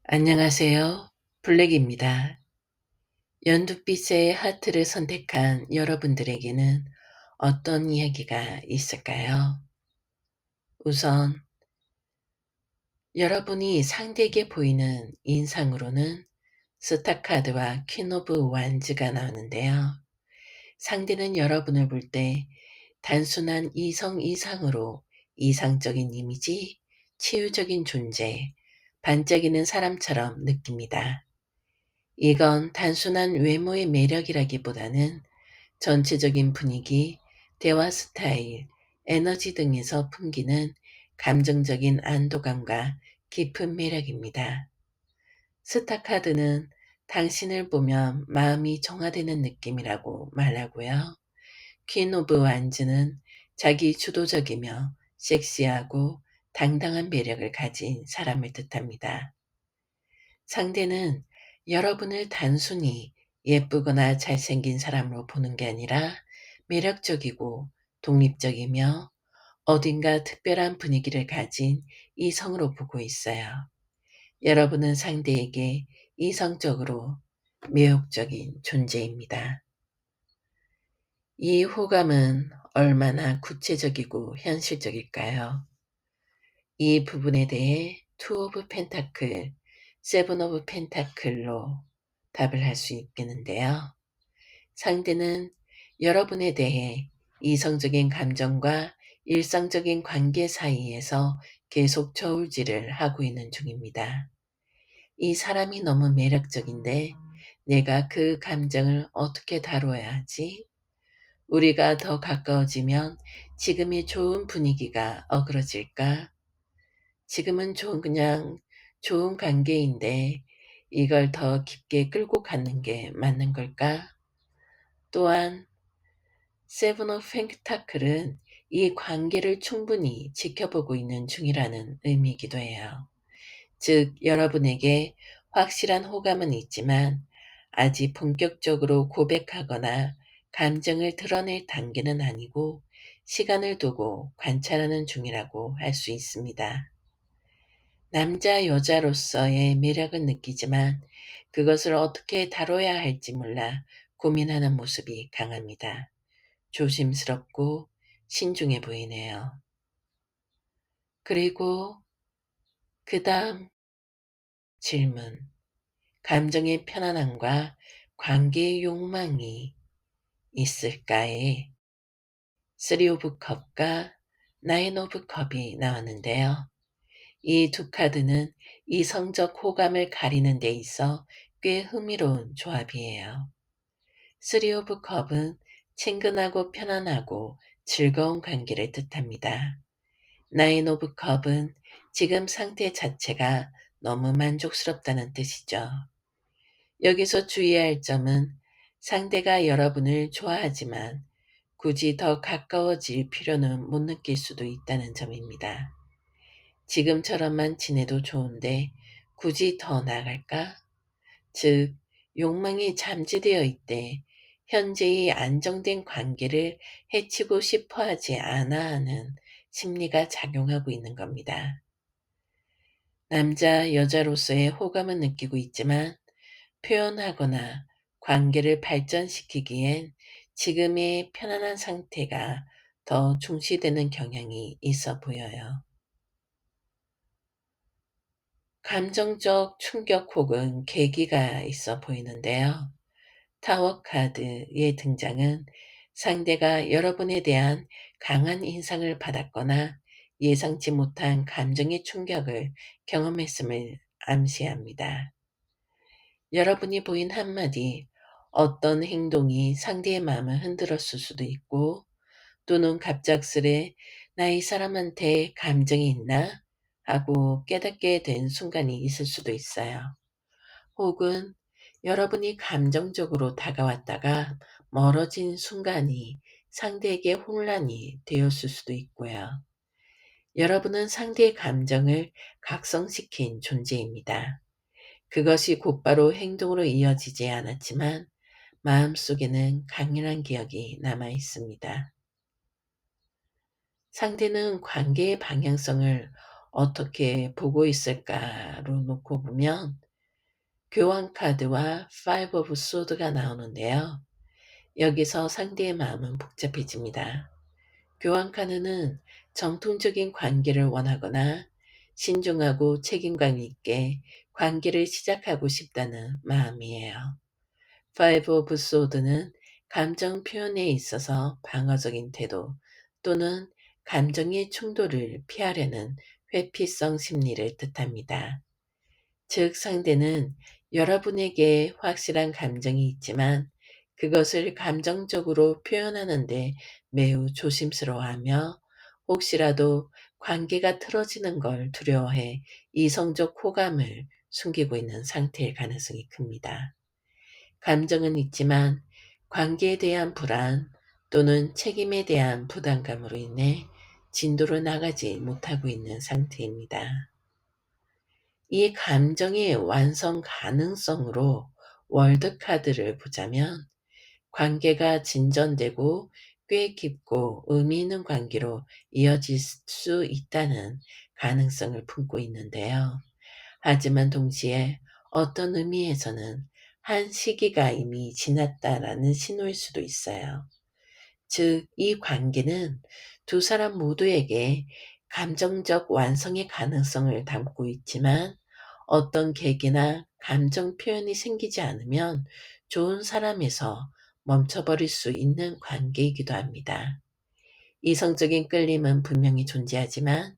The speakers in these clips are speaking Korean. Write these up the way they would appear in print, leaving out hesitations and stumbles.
안녕하세요. 블랙입니다. 연두빛의 하트를 선택한 여러분들에게는 어떤 이야기가 있을까요? 우선 여러분이 상대에게 보이는 인상으로는 스타카드와 퀸 오브 완즈가 나오는데요. 상대는 여러분을 볼 때 단순한 이성 이상으로 이상적인 이미지, 치유적인 존재, 반짝이는 사람처럼 느낍니다. 이건 단순한 외모의 매력이라기보다는 전체적인 분위기, 대화 스타일, 에너지 등에서 풍기는 감정적인 안도감과 깊은 매력입니다. 스타카드는 당신을 보면 마음이 정화되는 느낌이라고 말하고요. 퀸 오브 완즈는 자기 주도적이며 섹시하고 당당한 매력을 가진 사람을 뜻합니다. 상대는 여러분을 단순히 예쁘거나 잘생긴 사람으로 보는 게 아니라 매력적이고 독립적이며 어딘가 특별한 분위기를 가진 이성으로 보고 있어요. 여러분은 상대에게 이성적으로 매혹적인 존재입니다. 이 호감은 얼마나 구체적이고 현실적일까요? 이 부분에 대해 투 오브 펜타클, 세븐 오브 펜타클로 답을 할 수 있겠는데요. 상대는 여러분에 대해 이성적인 감정과 일상적인 관계 사이에서 계속 저울질을 하고 있는 중입니다. 이 사람이 너무 매력적인데 내가 그 감정을 어떻게 다뤄야 하지? 우리가 더 가까워지면 지금의 좋은 분위기가 어그러질까? 지금은 그냥 좋은 관계인데 이걸 더 깊게 끌고 가는 게 맞는 걸까? 또한 세븐 오브 펜타클은 이 관계를 충분히 지켜보고 있는 중이라는 의미이기도 해요. 즉, 여러분에게 확실한 호감은 있지만 아직 본격적으로 고백하거나 감정을 드러낼 단계는 아니고 시간을 두고 관찰하는 중이라고 할 수 있습니다. 남자, 여자로서의 매력은 느끼지만 그것을 어떻게 다뤄야 할지 몰라 고민하는 모습이 강합니다. 조심스럽고 신중해 보이네요. 그리고 그 다음 질문. 감정의 편안함과 관계의 욕망이 있을까에 3 오브 컵과 9 오브 컵이 나왔는데요. 이 두 카드는 이성적 호감을 가리는 데 있어 꽤 흥미로운 조합이에요. 3 오브 컵은 친근하고 편안하고 즐거운 관계를 뜻합니다. 9 오브 컵은 지금 상태 자체가 너무 만족스럽다는 뜻이죠. 여기서 주의할 점은 상대가 여러분을 좋아하지만 굳이 더 가까워질 필요는 못 느낄 수도 있다는 점입니다. 지금처럼만 지내도 좋은데 굳이 더 나아갈까? 즉, 욕망이 잠재되어 있되 현재의 안정된 관계를 해치고 싶어 하지 않아 하는 심리가 작용하고 있는 겁니다. 남자, 여자로서의 호감은 느끼고 있지만 표현하거나 관계를 발전시키기엔 지금의 편안한 상태가 더 중시되는 경향이 있어 보여요. 감정적 충격 혹은 계기가 있어 보이는데요. 타워 카드의 등장은 상대가 여러분에 대한 강한 인상을 받았거나 예상치 못한 감정의 충격을 경험했음을 암시합니다. 여러분이 보인 한마디, 어떤 행동이 상대의 마음을 흔들었을 수도 있고, 또는 갑작스레 나 이 사람한테 감정이 있나? 하고 깨닫게 된 순간이 있을 수도 있어요. 혹은 여러분이 감정적으로 다가왔다가 멀어진 순간이 상대에게 혼란이 되었을 수도 있고요. 여러분은 상대의 감정을 각성시킨 존재입니다. 그것이 곧바로 행동으로 이어지지 않았지만 마음속에는 강렬한 기억이 남아 있습니다. 상대는 관계의 방향성을 어떻게 보고 있을까로 놓고 보면 교환 카드와 Five of Swords가 나오는데요. 여기서 상대의 마음은 복잡해집니다. 교환 카드는 정통적인 관계를 원하거나 신중하고 책임감 있게 관계를 시작하고 싶다는 마음이에요. Five of Swords는 감정 표현에 있어서 방어적인 태도 또는 감정의 충돌을 피하려는 회피성 심리를 뜻합니다. 즉 상대는 여러분에게 확실한 감정이 있지만 그것을 감정적으로 표현하는데 매우 조심스러워하며 혹시라도 관계가 틀어지는 걸 두려워해 이성적 호감을 숨기고 있는 상태일 가능성이 큽니다. 감정은 있지만 관계에 대한 불안 또는 책임에 대한 부담감으로 인해 진도를 나가지 못하고 있는 상태입니다. 이 감정의 완성 가능성으로 월드카드를 보자면 관계가 진전되고 꽤 깊고 의미 있는 관계로 이어질 수 있다는 가능성을 품고 있는데요. 하지만 동시에 어떤 의미에서는 한 시기가 이미 지났다라는 신호일 수도 있어요. 즉, 이 관계는 두 사람 모두에게 감정적 완성의 가능성을 담고 있지만 어떤 계기나 감정 표현이 생기지 않으면 좋은 사람에서 멈춰버릴 수 있는 관계이기도 합니다. 이성적인 끌림은 분명히 존재하지만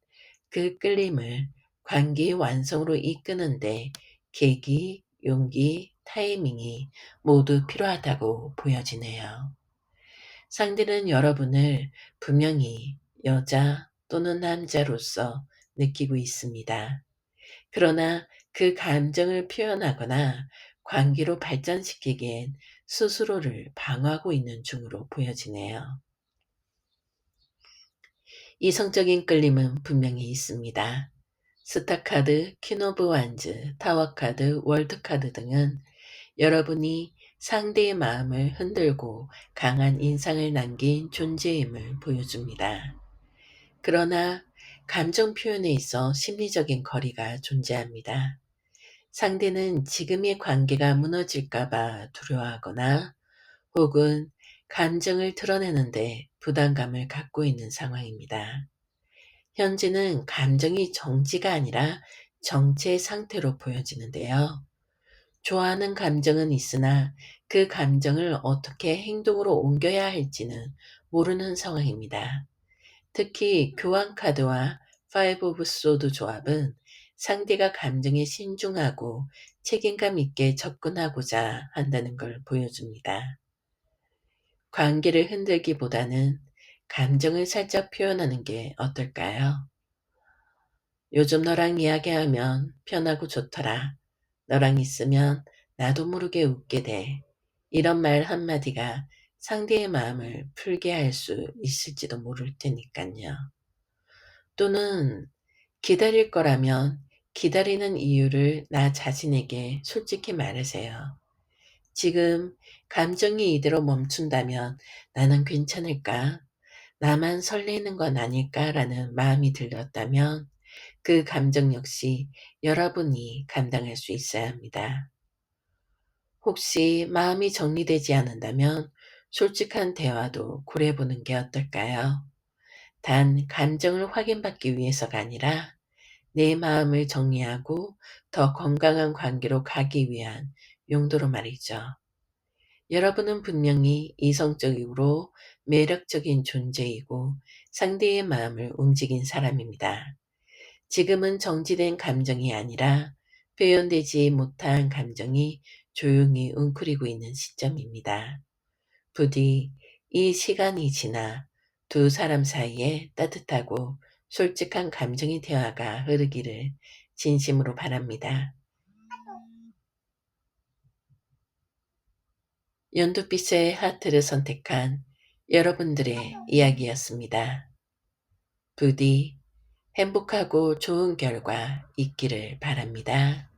그 끌림을 관계의 완성으로 이끄는데 계기, 용기, 타이밍이 모두 필요하다고 보여지네요. 상대는 여러분을 분명히 여자 또는 남자로서 느끼고 있습니다. 그러나 그 감정을 표현하거나 관계로 발전시키기엔 스스로를 방어하고 있는 중으로 보여지네요. 이성적인 끌림은 분명히 있습니다. 스타카드, 퀸 오브 완즈, 타워카드, 월드카드 등은 여러분이 상대의 마음을 흔들고 강한 인상을 남긴 존재임을 보여줍니다. 그러나 감정 표현에 있어 심리적인 거리가 존재합니다. 상대는 지금의 관계가 무너질까봐 두려워하거나 혹은 감정을 드러내는데 부담감을 갖고 있는 상황입니다. 현재는 감정이 정지가 아니라 정체 상태로 보여지는데요. 좋아하는 감정은 있으나 그 감정을 어떻게 행동으로 옮겨야 할지는 모르는 상황입니다. 특히 교환 카드와 Five of Swords 조합은 상대가 감정에 신중하고 책임감 있게 접근하고자 한다는 걸 보여줍니다. 관계를 흔들기보다는 감정을 살짝 표현하는 게 어떨까요? 요즘 너랑 이야기하면 편하고 좋더라. 너랑 있으면 나도 모르게 웃게 돼. 이런 말 한마디가 상대의 마음을 풀게 할 수 있을지도 모를 테니까요. 또는 기다릴 거라면 기다리는 이유를 나 자신에게 솔직히 말하세요. 지금 감정이 이대로 멈춘다면 나는 괜찮을까? 나만 설레는 건 아닐까라는 마음이 들렸다면 그 감정 역시 여러분이 감당할 수 있어야 합니다. 혹시 마음이 정리되지 않는다면 솔직한 대화도 고려해보는 게 어떨까요? 단 감정을 확인받기 위해서가 아니라 내 마음을 정리하고 더 건강한 관계로 가기 위한 용도로 말이죠. 여러분은 분명히 이성적이고 매력적인 존재이고 상대의 마음을 움직인 사람입니다. 지금은 정지된 감정이 아니라 표현되지 못한 감정이 조용히 웅크리고 있는 시점입니다. 부디 이 시간이 지나 두 사람 사이에 따뜻하고 솔직한 감정의 대화가 흐르기를 진심으로 바랍니다. 연두빛의 하트를 선택한 여러분들의 이야기였습니다. 부디 행복하고 좋은 결과 있기를 바랍니다.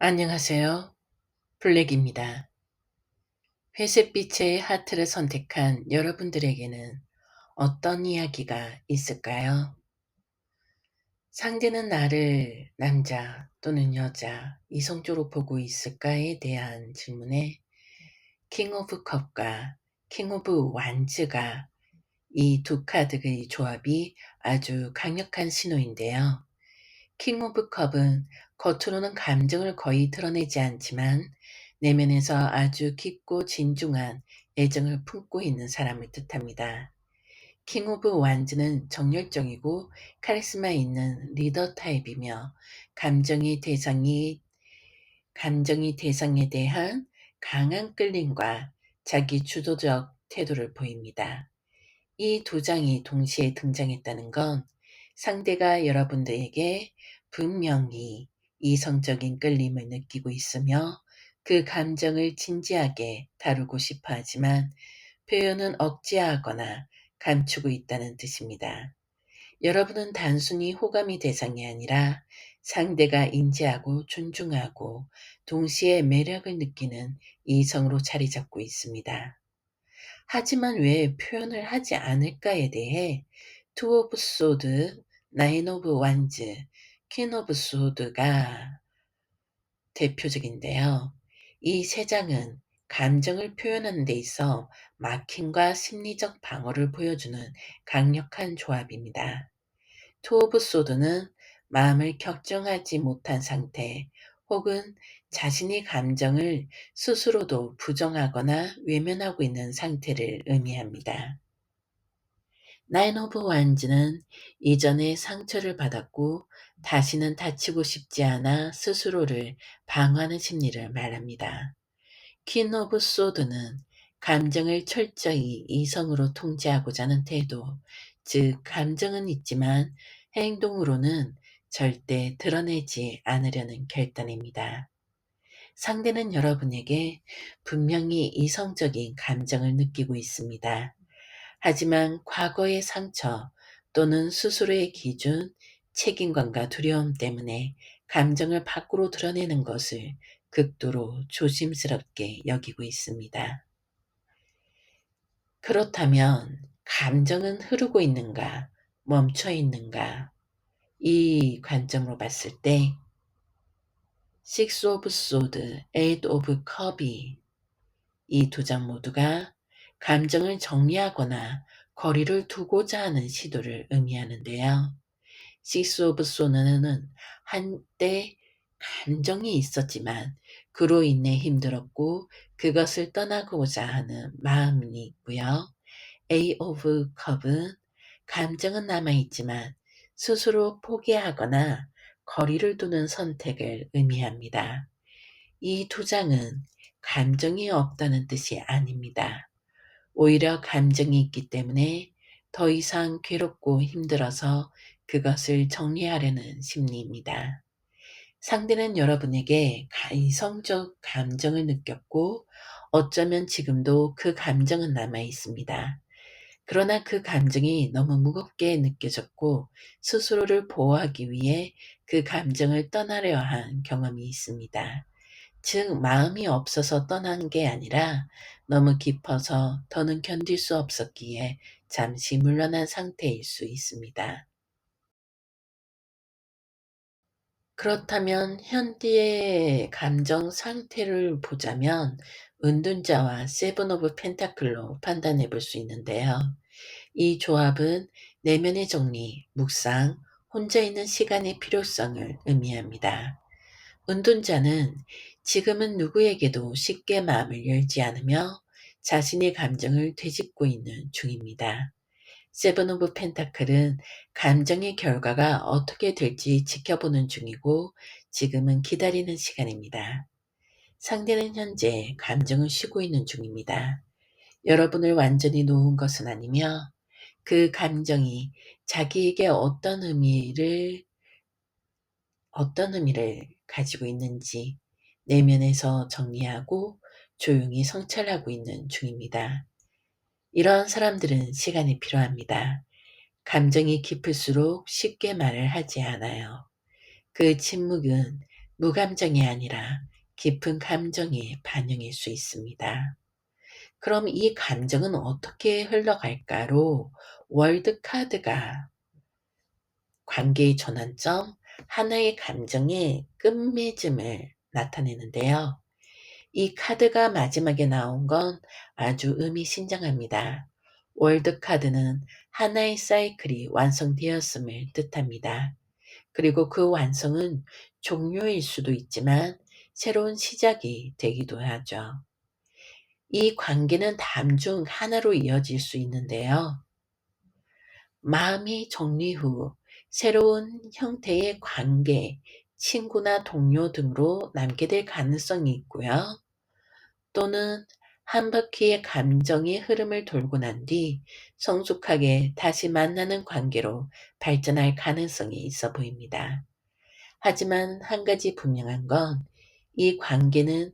안녕하세요. 블랙입니다. 회색빛의 하트를 선택한 여러분들에게는 어떤 이야기가 있을까요? 상대는 나를 남자 또는 여자, 이성적으로 보고 있을까에 대한 질문에 킹 오브 컵과 킹 오브 완즈가 이 두 카드의 조합이 아주 강력한 신호인데요. 킹 오브 컵은 겉으로는 감정을 거의 드러내지 않지만 내면에서 아주 깊고 진중한 애정을 품고 있는 사람을 뜻합니다. 킹 오브 완즈는 정열적이고 카리스마 있는 리더 타입이며 감정의 대상이 감정이 대상에 대한 강한 끌림과 자기 주도적 태도를 보입니다. 이 두 장이 동시에 등장했다는 건 상대가 여러분들에게 분명히 이성적인 끌림을 느끼고 있으며 그 감정을 진지하게 다루고 싶어 하지만 표현은 억제하거나 감추고 있다는 뜻입니다. 여러분은 단순히 호감이 대상이 아니라 상대가 인지하고 존중하고 동시에 매력을 느끼는 이성으로 자리 잡고 있습니다. 하지만 왜 표현을 하지 않을까에 대해 투 오브 소드, 나인 오브 완즈, 퀸 오브 소드가 대표적인데요. 이 세 장은 감정을 표현하는 데 있어 막힘과 심리적 방어를 보여주는 강력한 조합입니다. 투 오브 소드는 마음을 격정하지 못한 상태 혹은 자신의 감정을 스스로도 부정하거나 외면하고 있는 상태를 의미합니다. 나인 오브 완즈는 이전에 상처를 받았고 다시는 다치고 싶지 않아 스스로를 방어하는 심리를 말합니다. 퀸 오브 소드는 감정을 철저히 이성으로 통제하고자 하는 태도, 즉 감정은 있지만 행동으로는 절대 드러내지 않으려는 결단입니다. 상대는 여러분에게 분명히 이성적인 감정을 느끼고 있습니다. 하지만 과거의 상처 또는 스스로의 기준, 책임감과 두려움 때문에 감정을 밖으로 드러내는 것을 극도로 조심스럽게 여기고 있습니다. 그렇다면 감정은 흐르고 있는가, 멈춰 있는가? 이 관점으로 봤을 때 Six of Swords, Eight of Cup이 이 두 장 모두가 감정을 정리하거나 거리를 두고자 하는 시도를 의미하는데요. Six of Swords는 한때 감정이 있었지만 그로 인해 힘들었고 그것을 떠나고자 하는 마음이 있고요. A of Cup은 감정은 남아있지만 스스로 포기하거나 거리를 두는 선택을 의미합니다. 이 두 장은 감정이 없다는 뜻이 아닙니다. 오히려 감정이 있기 때문에 더 이상 괴롭고 힘들어서 그것을 정리하려는 심리입니다. 상대는 여러분에게 이성적 감정을 느꼈고 어쩌면 지금도 그 감정은 남아 있습니다. 그러나 그 감정이 너무 무겁게 느껴졌고 스스로를 보호하기 위해 그 감정을 떠나려 한 경험이 있습니다. 즉 마음이 없어서 떠난 게 아니라 너무 깊어서 더는 견딜 수 없었기에 잠시 물러난 상태일 수 있습니다. 그렇다면 현재의 감정 상태를 보자면 은둔자와 세븐 오브 펜타클로 판단해 볼 수 있는데요. 이 조합은 내면의 정리, 묵상, 혼자 있는 시간의 필요성을 의미합니다. 은둔자는 지금은 누구에게도 쉽게 마음을 열지 않으며 자신의 감정을 되짚고 있는 중입니다. 세븐 오브 펜타클은 감정의 결과가 어떻게 될지 지켜보는 중이고 지금은 기다리는 시간입니다. 상대는 현재 감정을 쉬고 있는 중입니다. 여러분을 완전히 놓은 것은 아니며 그 감정이 자기에게 어떤 의미를 가지고 있는지 내면에서 정리하고 조용히 성찰하고 있는 중입니다. 이러한 사람들은 시간이 필요합니다. 감정이 깊을수록 쉽게 말을 하지 않아요. 그 침묵은 무감정이 아니라 깊은 감정의 반영일 수 있습니다. 그럼 이 감정은 어떻게 흘러갈까로 월드카드가 관계의 전환점, 하나의 감정의 끝맺음을 나타내는데요. 이 카드가 마지막에 나온 건 아주 의미심장합니다. 월드카드는 하나의 사이클이 완성되었음을 뜻합니다. 그리고 그 완성은 종료일 수도 있지만 새로운 시작이 되기도 하죠. 이 관계는 다음 중 하나로 이어질 수 있는데요. 마음이 정리 후 새로운 형태의 관계, 친구나 동료 등으로 남게 될 가능성이 있고요. 또는 한 바퀴의 감정의 흐름을 돌고 난 뒤 성숙하게 다시 만나는 관계로 발전할 가능성이 있어 보입니다. 하지만 한 가지 분명한 건 이 관계는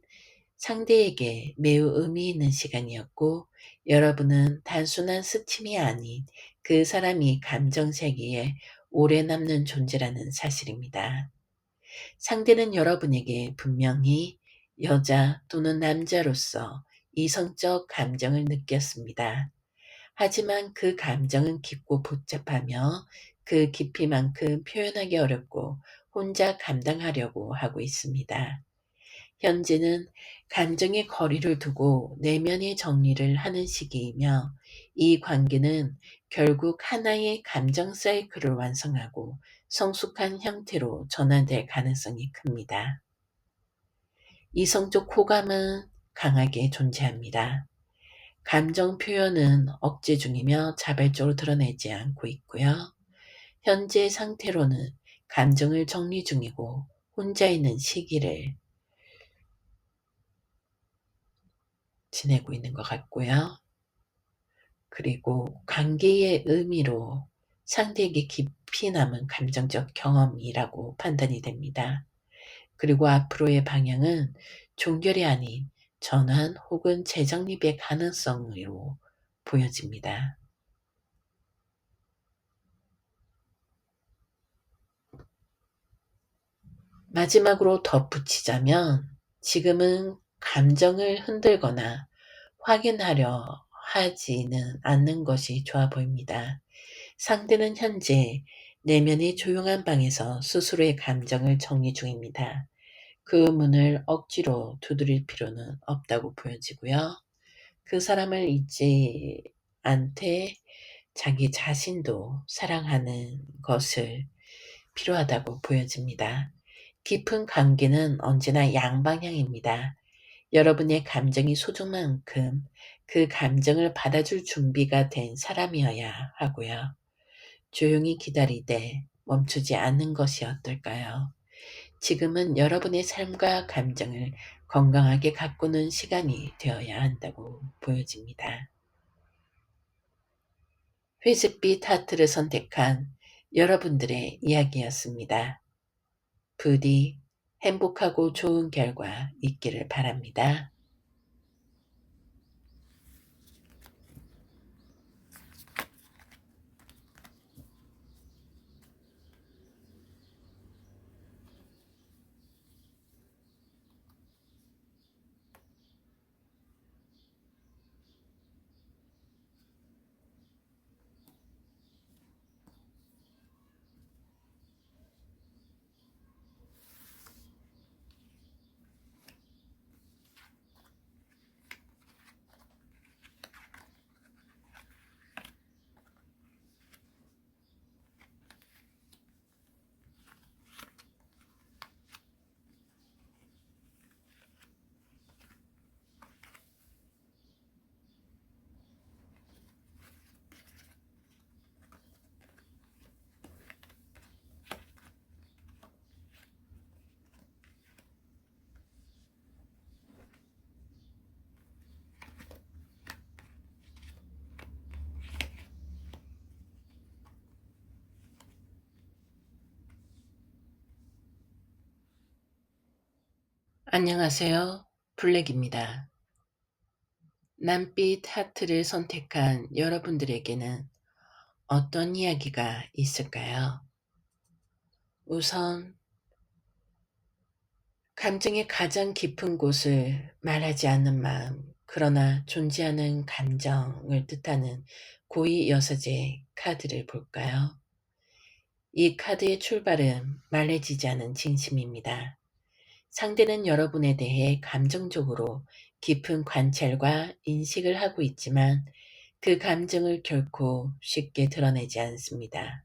상대에게 매우 의미 있는 시간이었고 여러분은 단순한 스침이 아닌 그 사람이 감정 세계에 오래 남는 존재라는 사실입니다. 상대는 여러분에게 분명히 여자 또는 남자로서 이성적 감정을 느꼈습니다. 하지만 그 감정은 깊고 복잡하며 그 깊이만큼 표현하기 어렵고 혼자 감당하려고 하고 있습니다. 현재는 감정의 거리를 두고 내면의 정리를 하는 시기이며 이 관계는 결국 하나의 감정 사이클을 완성하고 성숙한 형태로 전환될 가능성이 큽니다. 이성적 호감은 강하게 존재합니다. 감정 표현은 억제 중이며 자발적으로 드러내지 않고 있고요. 현재 상태로는 감정을 정리 중이고 혼자 있는 시기를 지내고 있는 것 같고요. 그리고 관계의 의미로 상대에게 깊이 남은 감정적 경험이라고 판단이 됩니다. 그리고 앞으로의 방향은 종결이 아닌 전환 혹은 재정립의 가능성으로 보여집니다. 마지막으로 덧붙이자면 지금은 감정을 흔들거나 확인하려 하지는 않는 것이 좋아 보입니다. 상대는 현재 내면의 조용한 방에서 스스로의 감정을 정리 중입니다. 그 문을 억지로 두드릴 필요는 없다고 보여지고요. 그 사람을 잊지 않되 자기 자신도 사랑하는 것을 필요하다고 보여집니다. 깊은 관계는 언제나 양방향입니다. 여러분의 감정이 소중한 만큼 그 감정을 받아줄 준비가 된 사람이어야 하고요. 조용히 기다리되 멈추지 않는 것이 어떨까요? 지금은 여러분의 삶과 감정을 건강하게 가꾸는 시간이 되어야 한다고 보여집니다. 회색빛 하트를 선택한 여러분들의 이야기였습니다. 부디 행복하고 좋은 결과 있기를 바랍니다. 안녕하세요. 블랙입니다. 남빛 하트를 선택한 여러분들에게는 어떤 이야기가 있을까요? 우선 감정의 가장 깊은 곳을 말하지 않는 마음, 그러나 존재하는 감정을 뜻하는 고위 여서제 카드를 볼까요? 이 카드의 출발은 말해지지 않은 진심입니다. 상대는 여러분에 대해 감정적으로 깊은 관찰과 인식을 하고 있지만 그 감정을 결코 쉽게 드러내지 않습니다.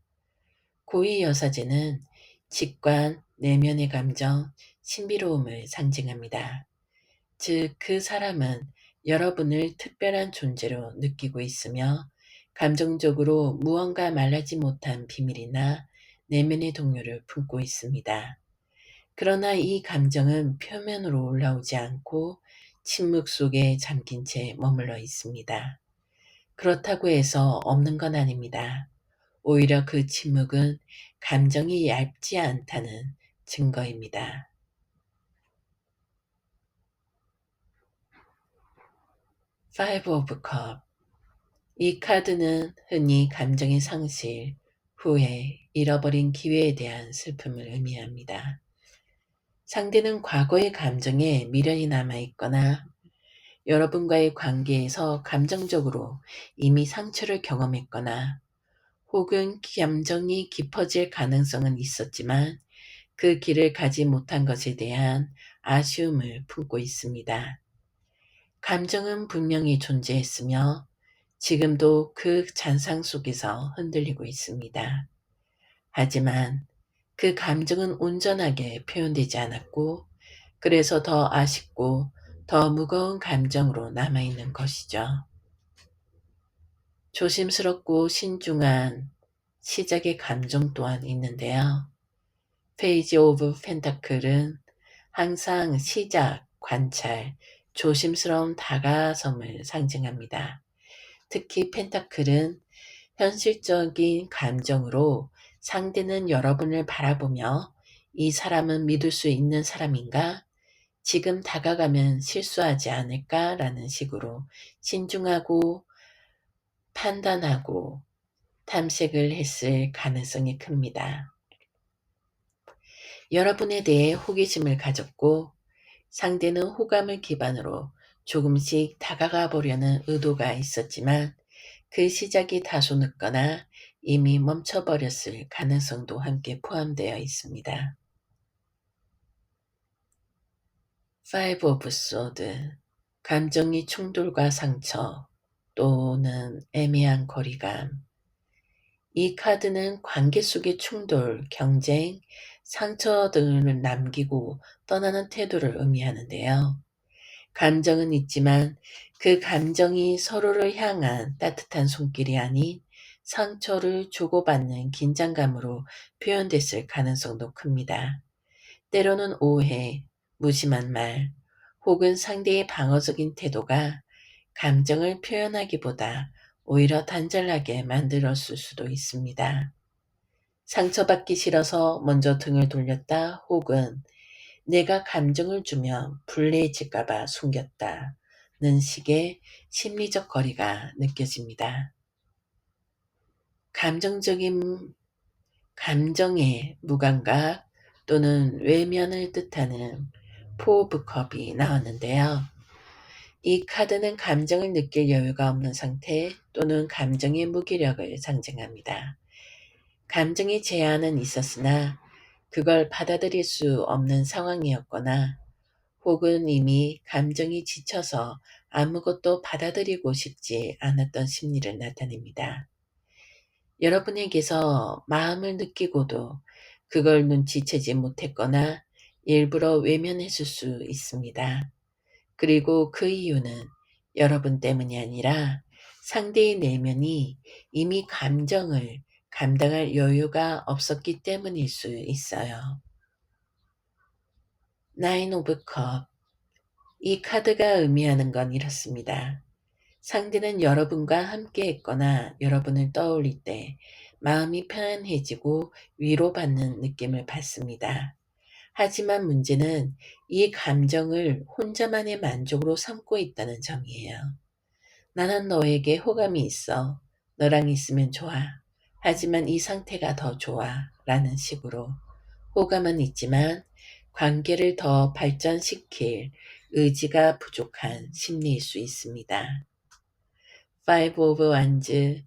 고위 여사제는 직관, 내면의 감정, 신비로움을 상징합니다. 즉, 그 사람은 여러분을 특별한 존재로 느끼고 있으며 감정적으로 무언가 말하지 못한 비밀이나 내면의 동요를 품고 있습니다. 그러나 이 감정은 표면으로 올라오지 않고 침묵 속에 잠긴 채 머물러 있습니다. 그렇다고 해서 없는 건 아닙니다. 오히려 그 침묵은 감정이 얇지 않다는 증거입니다. Five of Cups. 이 카드는 흔히 감정의 상실, 후회, 잃어버린 기회에 대한 슬픔을 의미합니다. 상대는 과거의 감정에 미련이 남아있거나 여러분과의 관계에서 감정적으로 이미 상처를 경험했거나 혹은 감정이 깊어질 가능성은 있었지만 그 길을 가지 못한 것에 대한 아쉬움을 품고 있습니다. 감정은 분명히 존재했으며 지금도 그 잔상 속에서 흔들리고 있습니다. 하지만 그 감정은 온전하게 표현되지 않았고 그래서 더 아쉽고 더 무거운 감정으로 남아있는 것이죠. 조심스럽고 신중한 시작의 감정 또한 있는데요. 페이지 오브 펜타클은 항상 시작, 관찰, 조심스러운 다가섬을 상징합니다. 특히 펜타클은 현실적인 감정으로 상대는 여러분을 바라보며 이 사람은 믿을 수 있는 사람인가? 지금 다가가면 실수하지 않을까라는 식으로 신중하고 판단하고 탐색을 했을 가능성이 큽니다. 여러분에 대해 호기심을 가졌고 상대는 호감을 기반으로 조금씩 다가가 보려는 의도가 있었지만 그 시작이 다소 늦거나 이미 멈춰버렸을 가능성도 함께 포함되어 있습니다. Five of Swords. 감정의 충돌과 상처 또는 애매한 거리감. 이 카드는 관계 속의 충돌, 경쟁, 상처 등을 남기고 떠나는 태도를 의미하는데요. 감정은 있지만 그 감정이 서로를 향한 따뜻한 손길이 아닌 상처를 주고받는 긴장감으로 표현됐을 가능성도 큽니다. 때로는 오해, 무심한 말, 혹은 상대의 방어적인 태도가 감정을 표현하기보다 오히려 단절하게 만들었을 수도 있습니다. 상처받기 싫어서 먼저 등을 돌렸다 혹은 내가 감정을 주면 불리해질까봐 숨겼다는 식의 심리적 거리가 느껴집니다. 감정의 무감각 또는 외면을 뜻하는 포 오브 컵이 나왔는데요. 이 카드는 감정을 느낄 여유가 없는 상태 또는 감정의 무기력을 상징합니다. 감정의 제한은 있었으나 그걸 받아들일 수 없는 상황이었거나 혹은 이미 감정이 지쳐서 아무것도 받아들이고 싶지 않았던 심리를 나타냅니다. 여러분에게서 마음을 느끼고도 그걸 눈치채지 못했거나 일부러 외면했을 수 있습니다. 그리고 그 이유는 여러분 때문이 아니라 상대의 내면이 이미 감정을 감당할 여유가 없었기 때문일 수 있어요. 나인 오브 컵. 이 카드가 의미하는 건 이렇습니다. 상대는 여러분과 함께 했거나 여러분을 떠올릴 때 마음이 편안해지고 위로받는 느낌을 받습니다. 하지만 문제는 이 감정을 혼자만의 만족으로 삼고 있다는 점이에요. 나는 너에게 호감이 있어. 너랑 있으면 좋아. 하지만 이 상태가 더 좋아. 라는 식으로 호감은 있지만 관계를 더 발전시킬 의지가 부족한 심리일 수 있습니다. Five of Wands,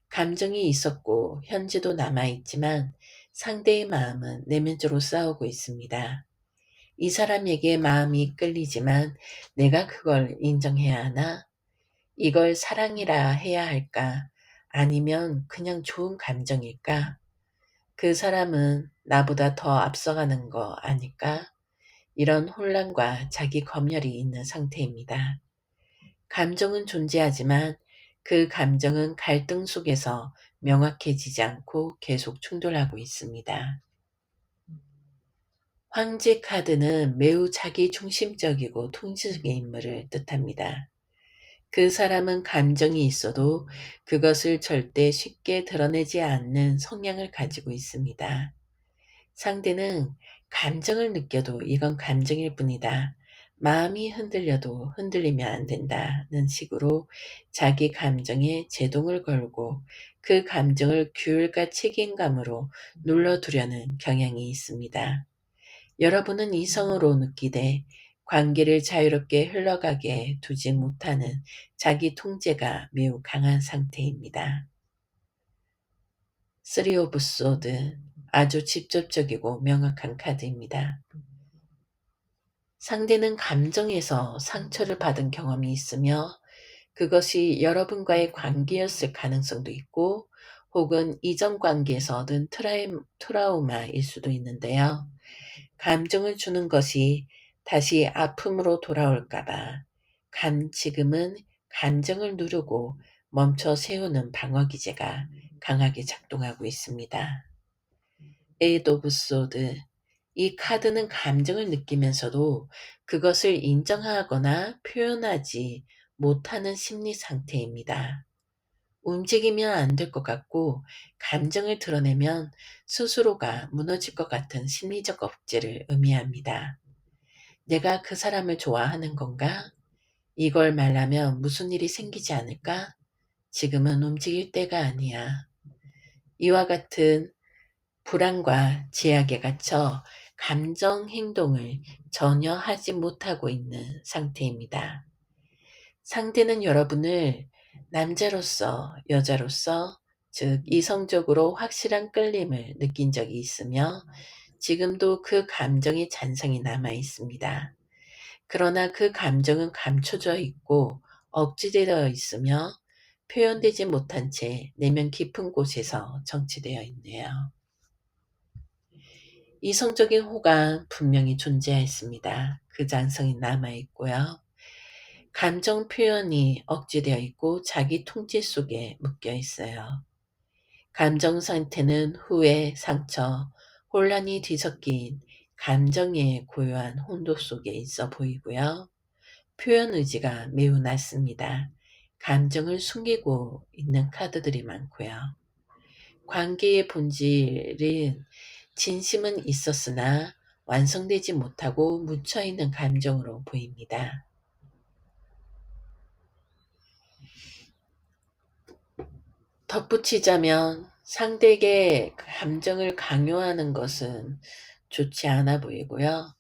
감정이 있었고 현재도 남아있지만 상대의 마음은 내면적으로 싸우고 있습니다. 이 사람에게 마음이 끌리지만 내가 그걸 인정해야 하나? 이걸 사랑이라 해야 할까? 아니면 그냥 좋은 감정일까? 그 사람은 나보다 더 앞서가는 거 아닐까? 이런 혼란과 자기 검열이 있는 상태입니다. 감정은 존재하지만 그 감정은 갈등 속에서 명확해지지 않고 계속 충돌하고 있습니다. 황제 카드는 매우 자기 중심적이고 통치적인 인물을 뜻합니다. 그 사람은 감정이 있어도 그것을 절대 쉽게 드러내지 않는 성향을 가지고 있습니다. 상대는 감정을 느껴도 이건 감정일 뿐이다. 마음이 흔들려도 흔들리면 안 된다는 식으로 자기 감정에 제동을 걸고 그 감정을 규율과 책임감으로 눌러두려는 경향이 있습니다. 여러분은 이성으로 느끼되 관계를 자유롭게 흘러가게 두지 못하는 자기 통제가 매우 강한 상태입니다. Three of Swords, 아주 직접적이고 명확한 카드입니다. 상대는 감정에서 상처를 받은 경험이 있으며 그것이 여러분과의 관계였을 가능성도 있고 혹은 이전 관계에서 얻은 트라우마일 수도 있는데요. 감정을 주는 것이 다시 아픔으로 돌아올까봐 지금은 감정을 누르고 멈춰 세우는 방어기제가 강하게 작동하고 있습니다. Eight of Swords, 이 카드는 감정을 느끼면서도 그것을 인정하거나 표현하지 못하는 심리 상태입니다. 움직이면 안 될 것 같고 감정을 드러내면 스스로가 무너질 것 같은 심리적 억제를 의미합니다. 내가 그 사람을 좋아하는 건가? 이걸 말하면 무슨 일이 생기지 않을까? 지금은 움직일 때가 아니야. 이와 같은 불안과 제약에 갇혀 감정 행동을 전혀 하지 못하고 있는 상태입니다. 상대는 여러분을 남자로서, 여자로서, 즉 이성적으로 확실한 끌림을 느낀 적이 있으며 지금도 그 감정이 잔상이 남아 있습니다. 그러나 그 감정은 감춰져 있고 억지되어 있으며 표현되지 못한 채 내면 깊은 곳에서 정치되어 있네요. 이성적인 호감 분명히 존재했습니다. 그 잔성이 남아있고요. 감정 표현이 억제되어 있고 자기 통제 속에 묶여 있어요. 감정 상태는 후회, 상처, 혼란이 뒤섞인 감정의 고요한 혼돈 속에 있어 보이고요. 표현 의지가 매우 낮습니다. 감정을 숨기고 있는 카드들이 많고요. 관계의 본질은 진심은 있었으나 완성되지 못하고 묻혀있는 감정으로 보입니다. 덧붙이자면 상대에게 감정을 강요하는 것은 좋지 않아 보이고요.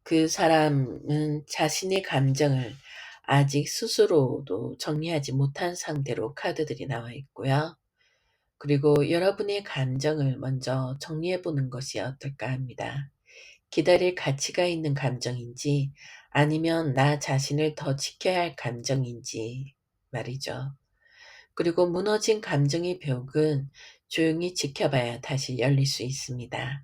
그 사람은 자신의 감정을 아직 스스로도 정리하지 못한 상태로 카드들이 나와 있고요. 그리고 여러분의 감정을 먼저 정리해 보는 것이 어떨까 합니다. 기다릴 가치가 있는 감정인지 아니면 나 자신을 더 지켜야 할 감정인지 말이죠. 그리고 무너진 감정의 벽은 조용히 지켜봐야 다시 열릴 수 있습니다.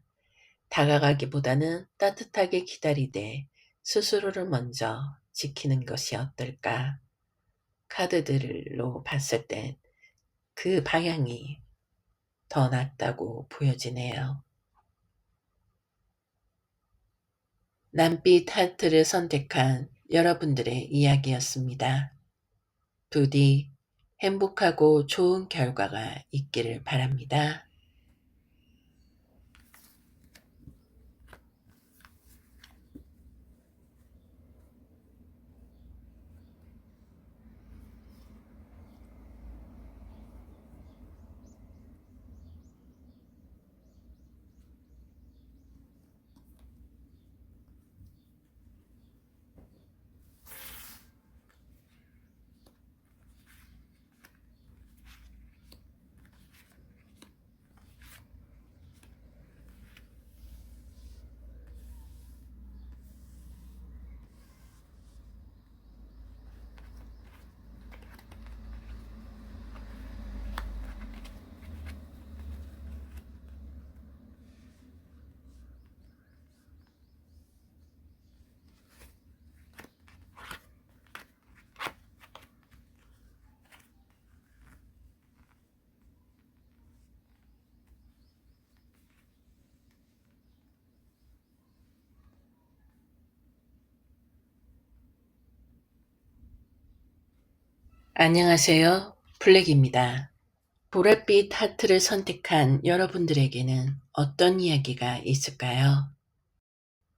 다가가기보다는 따뜻하게 기다리되 스스로를 먼저 지키는 것이 어떨까? 카드들로 봤을 땐 그 방향이 더 낫다고 보여지네요. 남빛 하트를 선택한 여러분들의 이야기였습니다. 부디 행복하고 좋은 결과가 있기를 바랍니다. 안녕하세요. 블랙입니다. 보랏빛 하트를 선택한 여러분들에게는 어떤 이야기가 있을까요?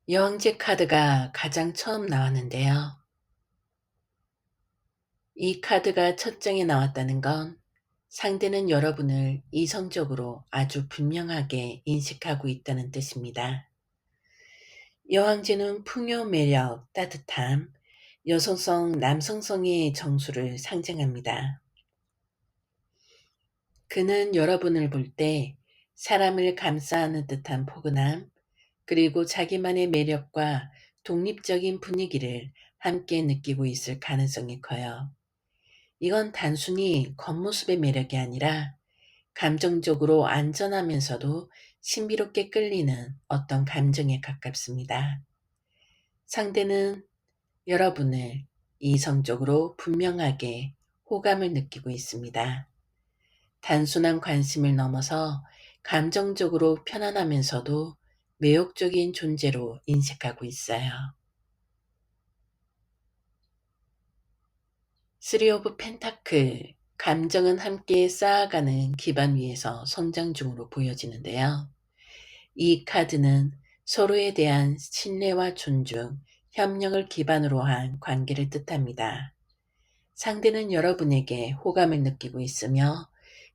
여왕제 카드가 가장 처음 나왔는데요. 이 카드가 첫 장에 나왔다는 건 상대는 여러분을 이성적으로 아주 분명하게 인식하고 있다는 뜻입니다. 여왕제는 풍요, 매력, 따뜻함, 여성성, 남성성의 정수를 상징합니다. 그는 여러분을 볼 때 사람을 감싸는 듯한 포근함, 그리고 자기만의 매력과 독립적인 분위기를 함께 느끼고 있을 가능성이 커요. 이건 단순히 겉모습의 매력이 아니라 감정적으로 안전하면서도 신비롭게 끌리는 어떤 감정에 가깝습니다. 상대는 여러분을 이성적으로 분명하게 호감을 느끼고 있습니다. 단순한 관심을 넘어서 감정적으로 편안하면서도 매혹적인 존재로 인식하고 있어요. 쓰리 오브 펜타클, 감정은 함께 쌓아가는 기반 위에서 성장 중으로 보여지는데요. 이 카드는 서로에 대한 신뢰와 존중, 협력을 기반으로 한 관계를 뜻합니다. 상대는 여러분에게 호감을 느끼고 있으며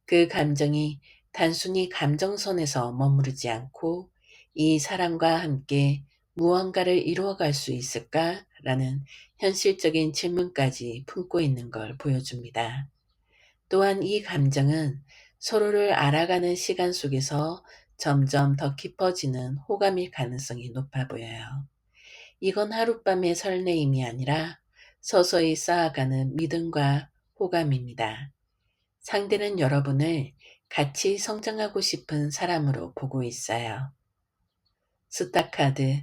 그 감정이 단순히 감정선에서 머무르지 않고 이 사람과 함께 무언가를 이루어갈 수 있을까라는 현실적인 질문까지 품고 있는 걸 보여줍니다. 또한 이 감정은 서로를 알아가는 시간 속에서 점점 더 깊어지는 호감일 가능성이 높아 보여요. 이건 하룻밤의 설레임이 아니라 서서히 쌓아가는 믿음과 호감입니다. 상대는 여러분을 같이 성장하고 싶은 사람으로 보고 있어요. 스타 카드.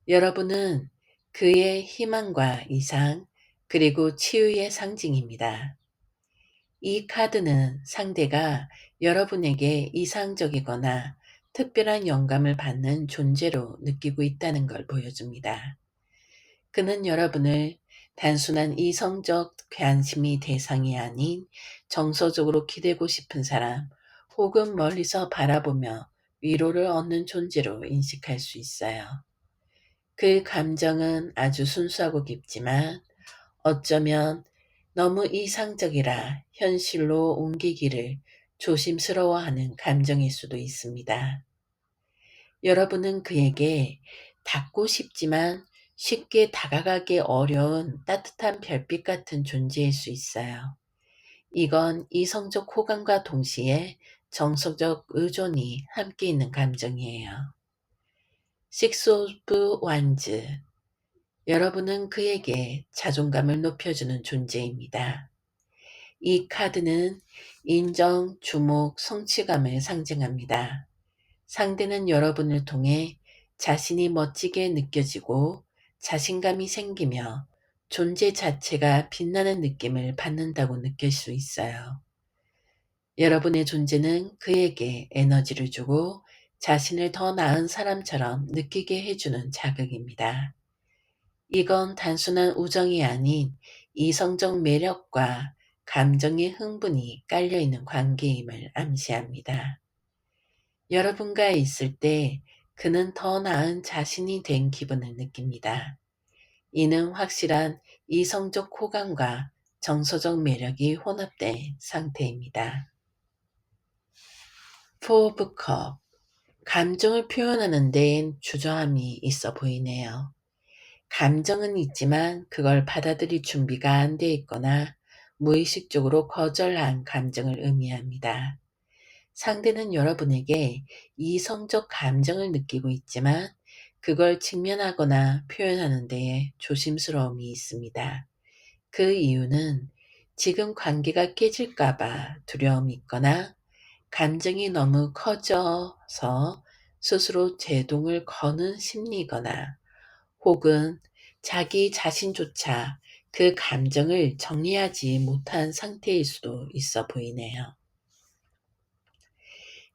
여러분은 그의 희망과 이상, 그리고 치유의 상징입니다. 이 카드는 상대가 여러분에게 이상적이거나 특별한 영감을 받는 존재로 느끼고 있다는 걸 보여줍니다. 그는 여러분을 단순한 이성적 관심이 대상이 아닌 정서적으로 기대고 싶은 사람 혹은 멀리서 바라보며 위로를 얻는 존재로 인식할 수 있어요. 그 감정은 아주 순수하고 깊지만 어쩌면 너무 이상적이라 현실로 옮기기를 조심스러워하는 감정일 수도 있습니다. 여러분은 그에게 닿고 싶지만 쉽게 다가가기 어려운 따뜻한 별빛 같은 존재일 수 있어요. 이건 이성적 호감과 동시에 정서적 의존이 함께 있는 감정이에요. 식스 오브 완즈. 여러분은 그에게 자존감을 높여주는 존재입니다. 이 카드는 인정, 주목, 성취감을 상징합니다. 상대는 여러분을 통해 자신이 멋지게 느껴지고 자신감이 생기며 존재 자체가 빛나는 느낌을 받는다고 느낄 수 있어요. 여러분의 존재는 그에게 에너지를 주고 자신을 더 나은 사람처럼 느끼게 해주는 자극입니다. 이건 단순한 우정이 아닌 이성적 매력과 감정의 흥분이 깔려있는 관계임을 암시합니다. 여러분과 있을 때 그는 더 나은 자신이 된 기분을 느낍니다. 이는 확실한 이성적 호감과 정서적 매력이 혼합된 상태입니다. 포 오브 컵. 감정을 표현하는 데엔 주저함이 있어 보이네요. 감정은 있지만 그걸 받아들일 준비가 안 돼 있거나 무의식적으로 거절한 감정을 의미합니다. 상대는 여러분에게 이성적 감정을 느끼고 있지만 그걸 직면하거나 표현하는 데에 조심스러움이 있습니다. 그 이유는 지금 관계가 깨질까봐 두려움이 있거나 감정이 너무 커져서 스스로 제동을 거는 심리거나 혹은 자기 자신조차 그 감정을 정리하지 못한 상태일 수도 있어 보이네요.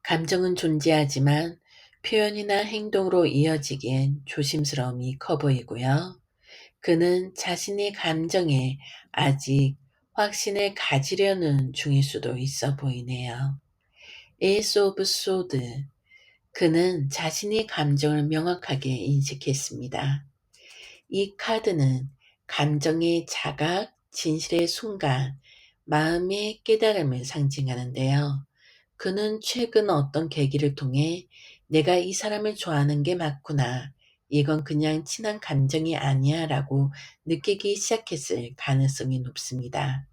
감정은 존재하지만 표현이나 행동으로 이어지기엔 조심스러움이 커 보이고요. 그는 자신의 감정에 아직 확신을 가지려는 중일 수도 있어 보이네요. 에이스 오브 소드. 그는 자신의 감정을 명확하게 인식했습니다. 이 카드는 감정의 자각, 진실의 순간, 마음의 깨달음을 상징하는데요. 그는 최근 어떤 계기를 통해 내가 이 사람을 좋아하는 게 맞구나. 이건 그냥 친한 감정이 아니야 라고 느끼기 시작했을 가능성이 높습니다.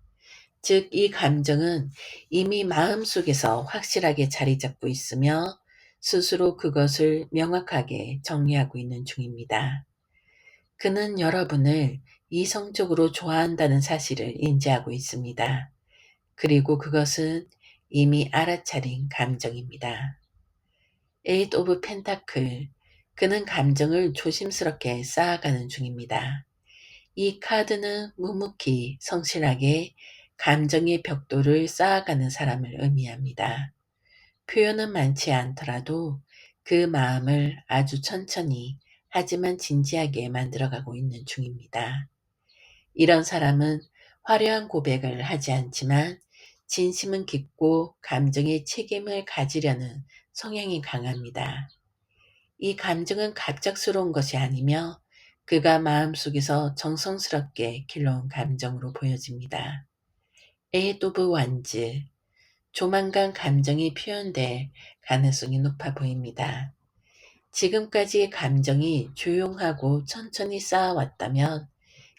즉, 이 감정은 이미 마음속에서 확실하게 자리 잡고 있으며 스스로 그것을 명확하게 정리하고 있는 중입니다. 그는 여러분을 이성적으로 좋아한다는 사실을 인지하고 있습니다. 그리고 그것은 이미 알아차린 감정입니다. 에잇 오브 펜타클. 그는 감정을 조심스럽게 쌓아가는 중입니다. 이 카드는 묵묵히 성실하게 감정의 벽돌을 쌓아가는 사람을 의미합니다. 표현은 많지 않더라도 그 마음을 아주 천천히 하지만 진지하게 만들어가고 있는 중입니다. 이런 사람은 화려한 고백을 하지 않지만 진심은 깊고 감정의 책임을 가지려는 성향이 강합니다. 이 감정은 갑작스러운 것이 아니며 그가 마음속에서 정성스럽게 길러온 감정으로 보여집니다. 에잇 오브 완즈. 조만간 감정이 표현될 가능성이 높아 보입니다. 지금까지 감정이 조용하고 천천히 쌓아왔다면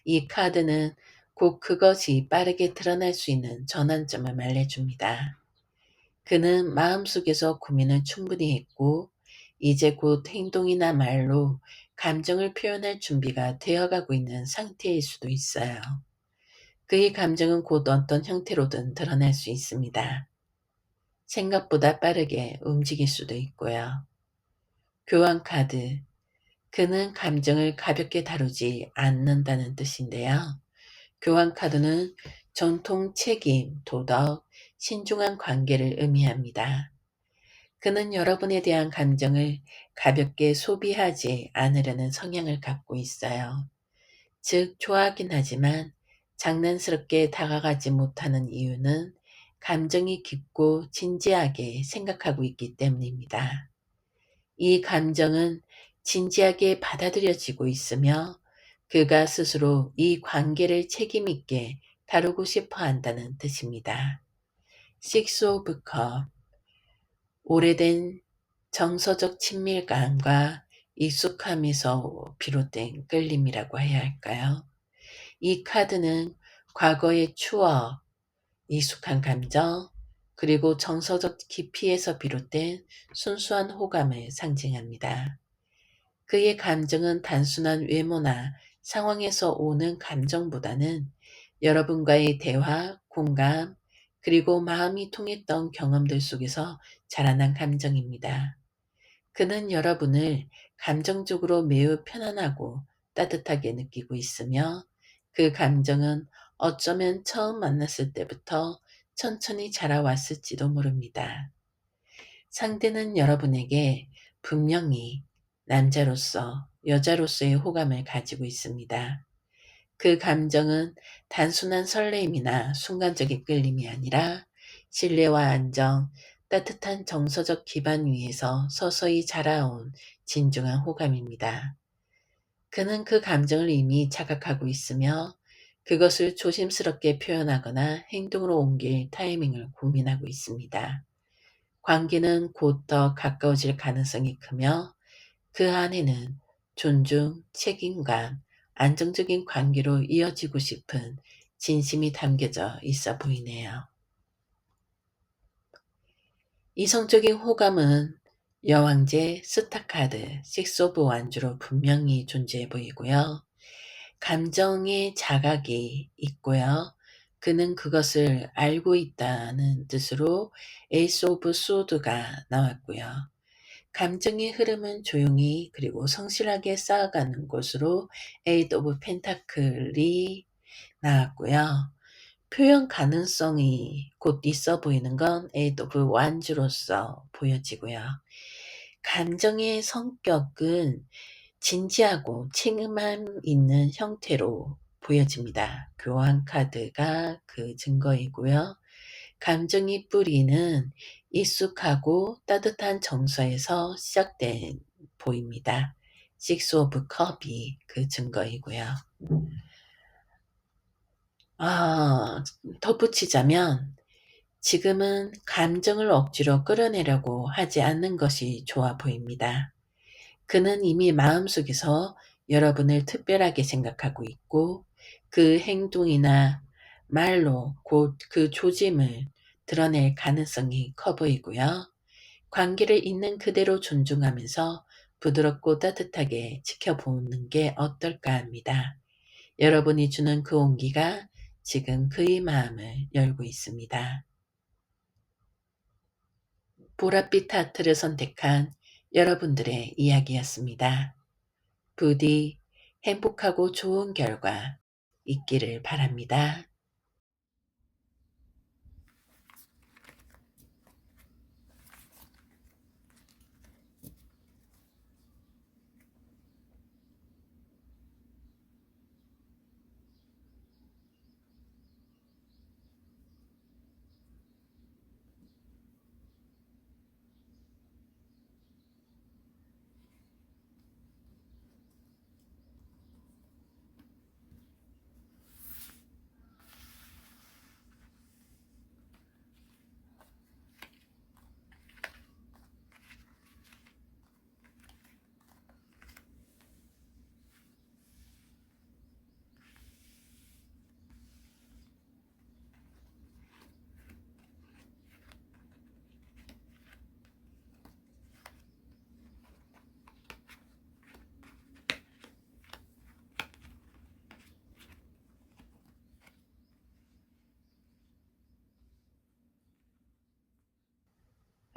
이 카드는 곧 그것이 빠르게 드러날 수 있는 전환점을 말해줍니다. 그는 마음속에서 고민을 충분히 했고 이제 곧 행동이나 말로 감정을 표현할 준비가 되어가고 있는 상태일 수도 있어요. 그의 감정은 곧 어떤 형태로든 드러날 수 있습니다. 생각보다 빠르게 움직일 수도 있고요. 교환 카드. 그는 감정을 가볍게 다루지 않는다는 뜻인데요. 교환 카드는 전통, 책임, 도덕, 신중한 관계를 의미합니다. 그는 여러분에 대한 감정을 가볍게 소비하지 않으려는 성향을 갖고 있어요. 즉, 좋아하긴 하지만 장난스럽게 다가가지 못하는 이유는 감정이 깊고 진지하게 생각하고 있기 때문입니다. 이 감정은 진지하게 받아들여지고 있으며 그가 스스로 이 관계를 책임있게 다루고 싶어 한다는 뜻입니다. Six of Cups. 오래된 정서적 친밀감과 익숙함에서 비롯된 끌림이라고 해야 할까요? 이 카드는 과거의 추억, 익숙한 감정, 그리고 정서적 깊이에서 비롯된 순수한 호감을 상징합니다. 그의 감정은 단순한 외모나 상황에서 오는 감정보다는 여러분과의 대화, 공감, 그리고 마음이 통했던 경험들 속에서 자라난 감정입니다. 그는 여러분을 감정적으로 매우 편안하고 따뜻하게 느끼고 있으며 그 감정은 어쩌면 처음 만났을 때부터 천천히 자라왔을지도 모릅니다. 상대는 여러분에게 분명히 남자로서, 여자로서의 호감을 가지고 있습니다. 그 감정은 단순한 설레임이나 순간적인 끌림이 아니라 신뢰와 안정, 따뜻한 정서적 기반 위에서 서서히 자라온 진중한 호감입니다. 그는 그 감정을 이미 자각하고 있으며 그것을 조심스럽게 표현하거나 행동으로 옮길 타이밍을 고민하고 있습니다. 관계는 곧 더 가까워질 가능성이 크며 그 안에는 존중, 책임감, 안정적인 관계로 이어지고 싶은 진심이 담겨져 있어 보이네요. 이성적인 호감은 여왕제, 스타카드, 식스 오브 완주로 분명히 존재해 보이고요. 감정의 자각이 있고요. 그는 그것을 알고 있다는 뜻으로 에이스 오브 소드가 나왔고요. 감정의 흐름은 조용히 그리고 성실하게 쌓아가는 곳으로 에이드 오브 펜타클이 나왔고요. 표현 가능성이 곧 있어 보이는 건 에이드 오브 완주로서 보여지고요. 감정의 성격은 진지하고 책임감 있는 형태로 보여집니다. 교환 카드가 그 증거이고요. 감정이 뿌리는 익숙하고 따뜻한 정서에서 시작된 보입니다. Six of Cup이 그 증거이고요. 덧붙이자면 지금은 감정을 억지로 끌어내려고 하지 않는 것이 좋아 보입니다. 그는 이미 마음속에서 여러분을 특별하게 생각하고 있고 그 행동이나 말로 곧 그 조짐을 드러낼 가능성이 커 보이고요. 관계를 있는 그대로 존중하면서 부드럽고 따뜻하게 지켜보는 게 어떨까 합니다. 여러분이 주는 그 온기가 지금 그의 마음을 열고 있습니다. 보랏빛 하트를 선택한 여러분들의 이야기였습니다. 부디 행복하고 좋은 결과 있기를 바랍니다.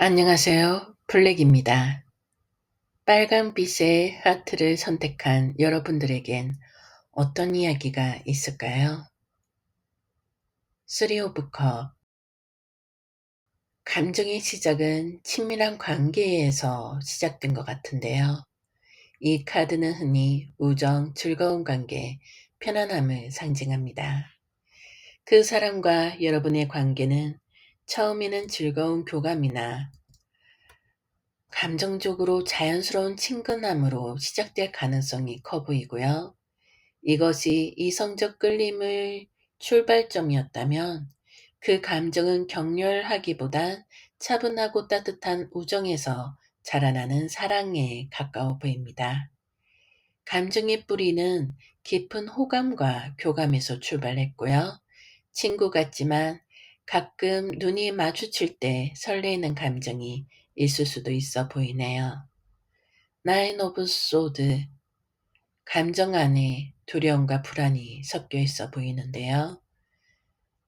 안녕하세요. 블랙입니다. 빨간빛의 하트를 선택한 여러분들에겐 어떤 이야기가 있을까요? Three of Cups. 감정의 시작은 친밀한 관계에서 시작된 것 같은데요. 이 카드는 흔히 우정, 즐거운 관계, 편안함을 상징합니다. 그 사람과 여러분의 관계는 처음에는 즐거운 교감이나 감정적으로 자연스러운 친근함으로 시작될 가능성이 커 보이고요. 이것이 이성적 끌림의 출발점이었다면 그 감정은 격렬하기보단 차분하고 따뜻한 우정에서 자라나는 사랑에 가까워 보입니다. 감정의 뿌리는 깊은 호감과 교감에서 출발했고요. 친구 같지만 가끔 눈이 마주칠 때 설레이는 감정이 있을 수도 있어 보이네요. 나인 오브 소드, 감정 안에 두려움과 불안이 섞여 있어 보이는데요.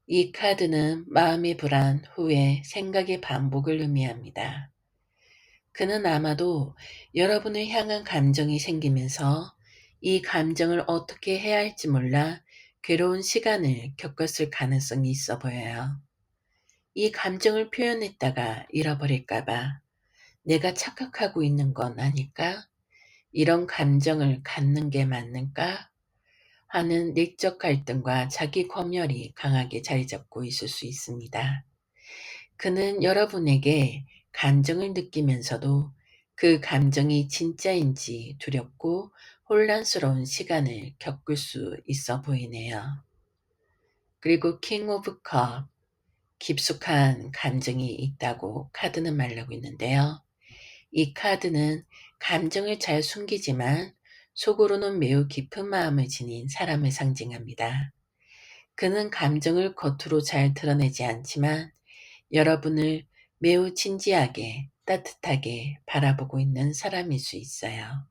이 카드는 마음의 불안, 후회, 생각의 반복을 의미합니다. 그는 아마도 여러분을 향한 감정이 생기면서 이 감정을 어떻게 해야 할지 몰라 괴로운 시간을 겪었을 가능성이 있어 보여요. 이 감정을 표현했다가 잃어버릴까봐 내가 착각하고 있는 건 아닐까? 이런 감정을 갖는 게 맞는가? 하는 내적 갈등과 자기 검열이 강하게 자리 잡고 있을 수 있습니다. 그는 여러분에게 감정을 느끼면서도 그 감정이 진짜인지 두렵고 혼란스러운 시간을 겪을 수 있어 보이네요. 그리고 킹 오브 컵, 깊숙한 감정이 있다고 카드는 말하고 있는데요. 이 카드는 감정을 잘 숨기지만 속으로는 매우 깊은 마음을 지닌 사람을 상징합니다. 그는 감정을 겉으로 잘 드러내지 않지만 여러분을 매우 진지하게 따뜻하게 바라보고 있는 사람일 수 있어요.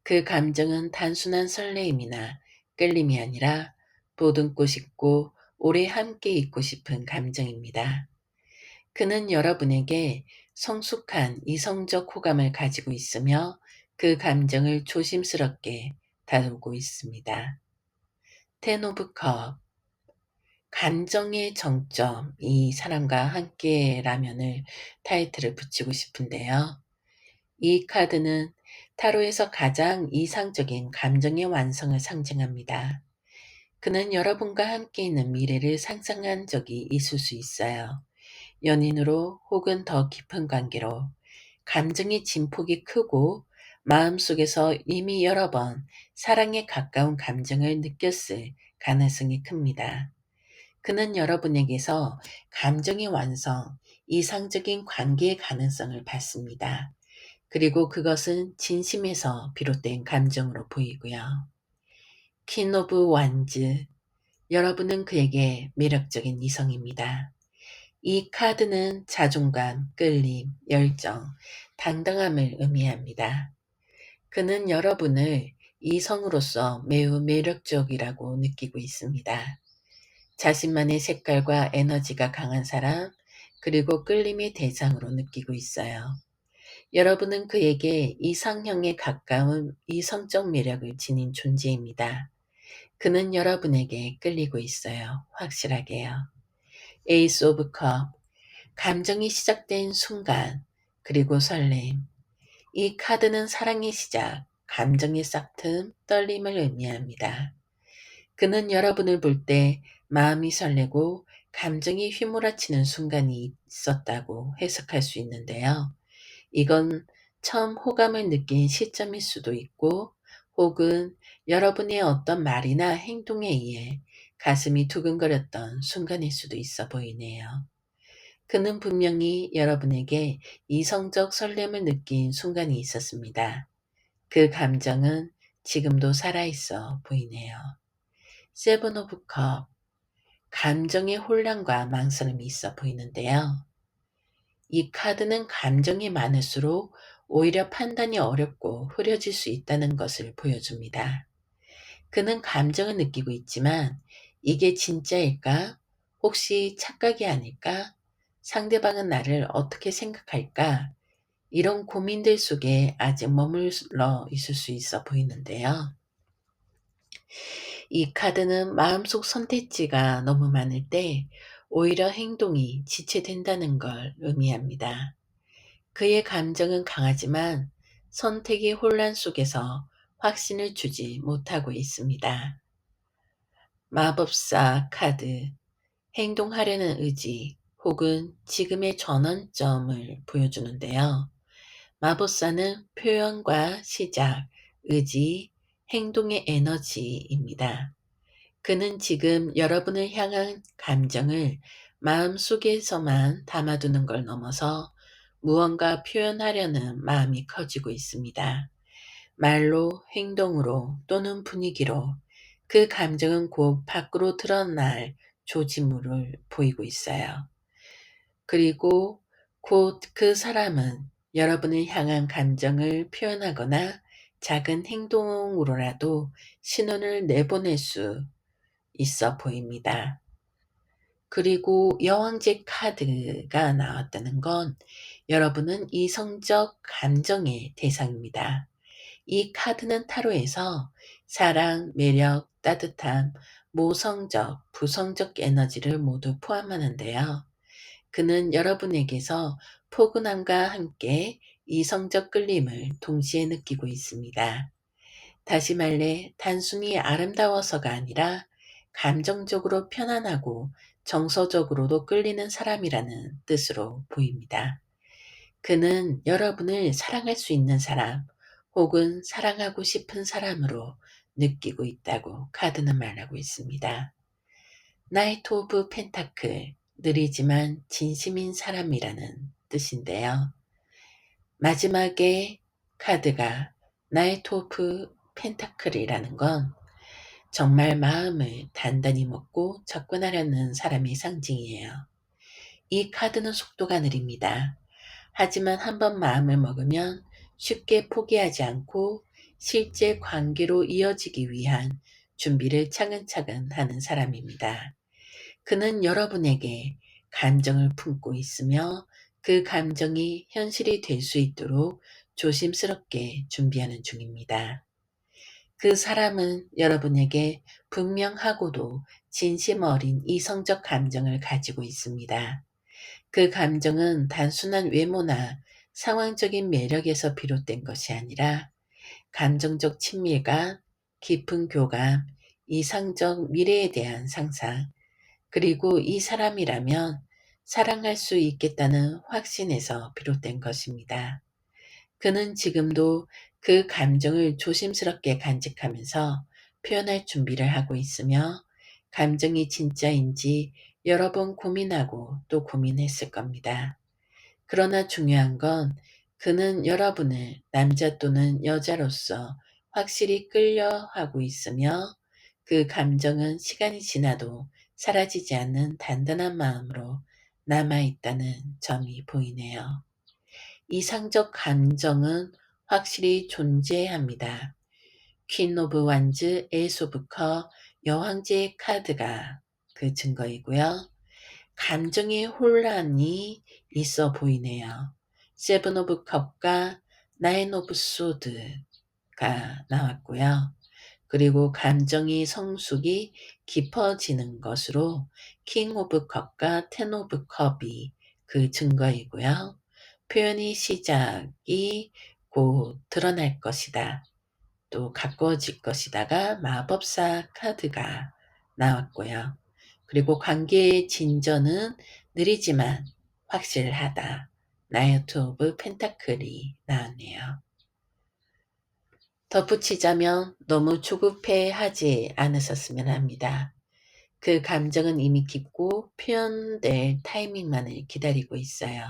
그 감정은 단순한 설레임이나 끌림이 아니라 보듬고 싶고 오래 함께 있고 싶은 감정입니다. 그는 여러분에게 성숙한 이성적 호감을 가지고 있으며 그 감정을 조심스럽게 다루고 있습니다. 텐 오브 컵, 감정의 정점, 이 사람과 함께라면을 타이틀을 붙이고 싶은데요. 이 카드는 타로에서 가장 이상적인 감정의 완성을 상징합니다. 그는 여러분과 함께 있는 미래를 상상한 적이 있을 수 있어요. 연인으로 혹은 더 깊은 관계로 감정의 진폭이 크고 마음속에서 이미 여러 번 사랑에 가까운 감정을 느꼈을 가능성이 큽니다. 그는 여러분에게서 감정의 완성, 이상적인 관계의 가능성을 받습니다. 그리고 그것은 진심에서 비롯된 감정으로 보이고요. 퀸 오브 완즈, 여러분은 그에게 매력적인 이성입니다. 이 카드는 자존감, 끌림, 열정, 당당함을 의미합니다. 그는 여러분을 이성으로서 매우 매력적이라고 느끼고 있습니다. 자신만의 색깔과 에너지가 강한 사람, 그리고 끌림의 대상으로 느끼고 있어요. 여러분은 그에게 이상형에 가까운 이성적 매력을 지닌 존재입니다. 그는 여러분에게 끌리고 있어요. 확실하게요. 에이스 오브 컵, 감정이 시작된 순간, 그리고 설렘. 이 카드는 사랑의 시작, 감정의 싹틈, 떨림을 의미합니다. 그는 여러분을 볼 때 마음이 설레고 감정이 휘몰아치는 순간이 있었다고 해석할 수 있는데요. 이건 처음 호감을 느낀 시점일 수도 있고, 혹은 여러분의 어떤 말이나 행동에 의해 가슴이 두근거렸던 순간일 수도 있어 보이네요. 그는 분명히 여러분에게 이성적 설렘을 느낀 순간이 있었습니다. 그 감정은 지금도 살아있어 보이네요. 세븐 오브 컵, 감정의 혼란과 망설임이 있어 보이는데요. 이 카드는 감정이 많을수록 오히려 판단이 어렵고 흐려질 수 있다는 것을 보여줍니다. 그는 감정을 느끼고 있지만 이게 진짜일까? 혹시 착각이 아닐까? 상대방은 나를 어떻게 생각할까? 이런 고민들 속에 아직 머물러 있을 수 있어 보이는데요. 이 카드는 마음속 선택지가 너무 많을 때 오히려 행동이 지체된다는 걸 의미합니다. 그의 감정은 강하지만 선택의 혼란 속에서 확신을 주지 못하고 있습니다. 마법사 카드, 행동하려는 의지 혹은 지금의 전환점을 보여주는데요. 마법사는 표현과 시작, 의지, 행동의 에너지입니다. 그는 지금 여러분을 향한 감정을 마음속에서만 담아두는 걸 넘어서 무언가 표현하려는 마음이 커지고 있습니다. 말로, 행동으로 또는 분위기로 그 감정은 곧 밖으로 드러날 조짐을 보이고 있어요. 그리고 곧 그 사람은 여러분을 향한 감정을 표현하거나 작은 행동으로라도 신호를 내보낼 수 있어 보입니다. 그리고 여왕제 카드가 나왔다는 건 여러분은 이성적 감정의 대상입니다. 이 카드는 타로에서 사랑, 매력, 따뜻함, 모성적, 부성적 에너지를 모두 포함하는데요. 그는 여러분에게서 포근함과 함께 이성적 끌림을 동시에 느끼고 있습니다. 다시 말해 단순히 아름다워서가 아니라 감정적으로 편안하고 정서적으로도 끌리는 사람이라는 뜻으로 보입니다. 그는 여러분을 사랑할 수 있는 사람 혹은 사랑하고 싶은 사람으로 느끼고 있다고 카드는 말하고 있습니다. 나이트 오브 펜타클, 느리지만 진심인 사람이라는 뜻인데요. 마지막에 카드가 나이트 오브 펜타클이라는 건 정말 마음을 단단히 먹고 접근하려는 사람의 상징이에요. 이 카드는 속도가 느립니다. 하지만 한번 마음을 먹으면 쉽게 포기하지 않고 실제 관계로 이어지기 위한 준비를 차근차근 하는 사람입니다. 그는 여러분에게 감정을 품고 있으며 그 감정이 현실이 될 수 있도록 조심스럽게 준비하는 중입니다. 그 사람은 여러분에게 분명하고도 진심 어린 이성적 감정을 가지고 있습니다. 그 감정은 단순한 외모나 상황적인 매력에서 비롯된 것이 아니라 감정적 친밀감, 깊은 교감, 이상적 미래에 대한 상상, 그리고 이 사람이라면 사랑할 수 있겠다는 확신에서 비롯된 것입니다. 그는 지금도 그 감정을 조심스럽게 간직하면서 표현할 준비를 하고 있으며, 감정이 진짜인지 여러 번 고민하고 또 고민했을 겁니다. 그러나 중요한 건, 그는 여러분을 남자 또는 여자로서 확실히 끌려 하고 있으며, 그 감정은 시간이 지나도 사라지지 않는 단단한 마음으로 남아있다는 점이 보이네요. 이상적 감정은 확실히 존재합니다. 퀸 오브 완즈, 에이스 오브 컵, 여왕제의 카드가 그 증거이고요. 감정의 혼란이 있어 보이네요. 세븐 오브 컵과 나인 오브 소드가 나왔고요. 그리고 감정이 성숙이 깊어지는 것으로 킹 오브 컵과 텐 오브 컵이 그 증거이고요. 표현의 시작이 곧 드러날 것이다, 또 가까워질 것이다가 마법사 카드가 나왔고요. 그리고 관계의 진전은 느리지만 확실하다, 나이트 오브 펜타클이 나왔네요. 덧붙이자면 너무 조급해하지 않으셨으면 합니다. 그 감정은 이미 깊고 표현될 타이밍만을 기다리고 있어요.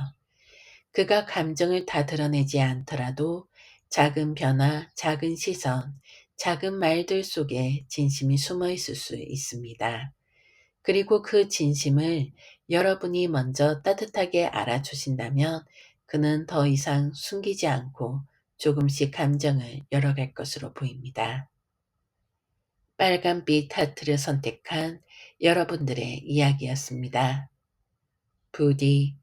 그가 감정을 다 드러내지 않더라도 작은 변화, 작은 시선, 작은 말들 속에 진심이 숨어 있을 수 있습니다. 그리고 그 진심을 여러분이 먼저 따뜻하게 알아주신다면 그는 더 이상 숨기지 않고 조금씩 감정을 열어갈 것으로 보입니다. 빨간빛 하트를 선택한 여러분들의 이야기였습니다. 부디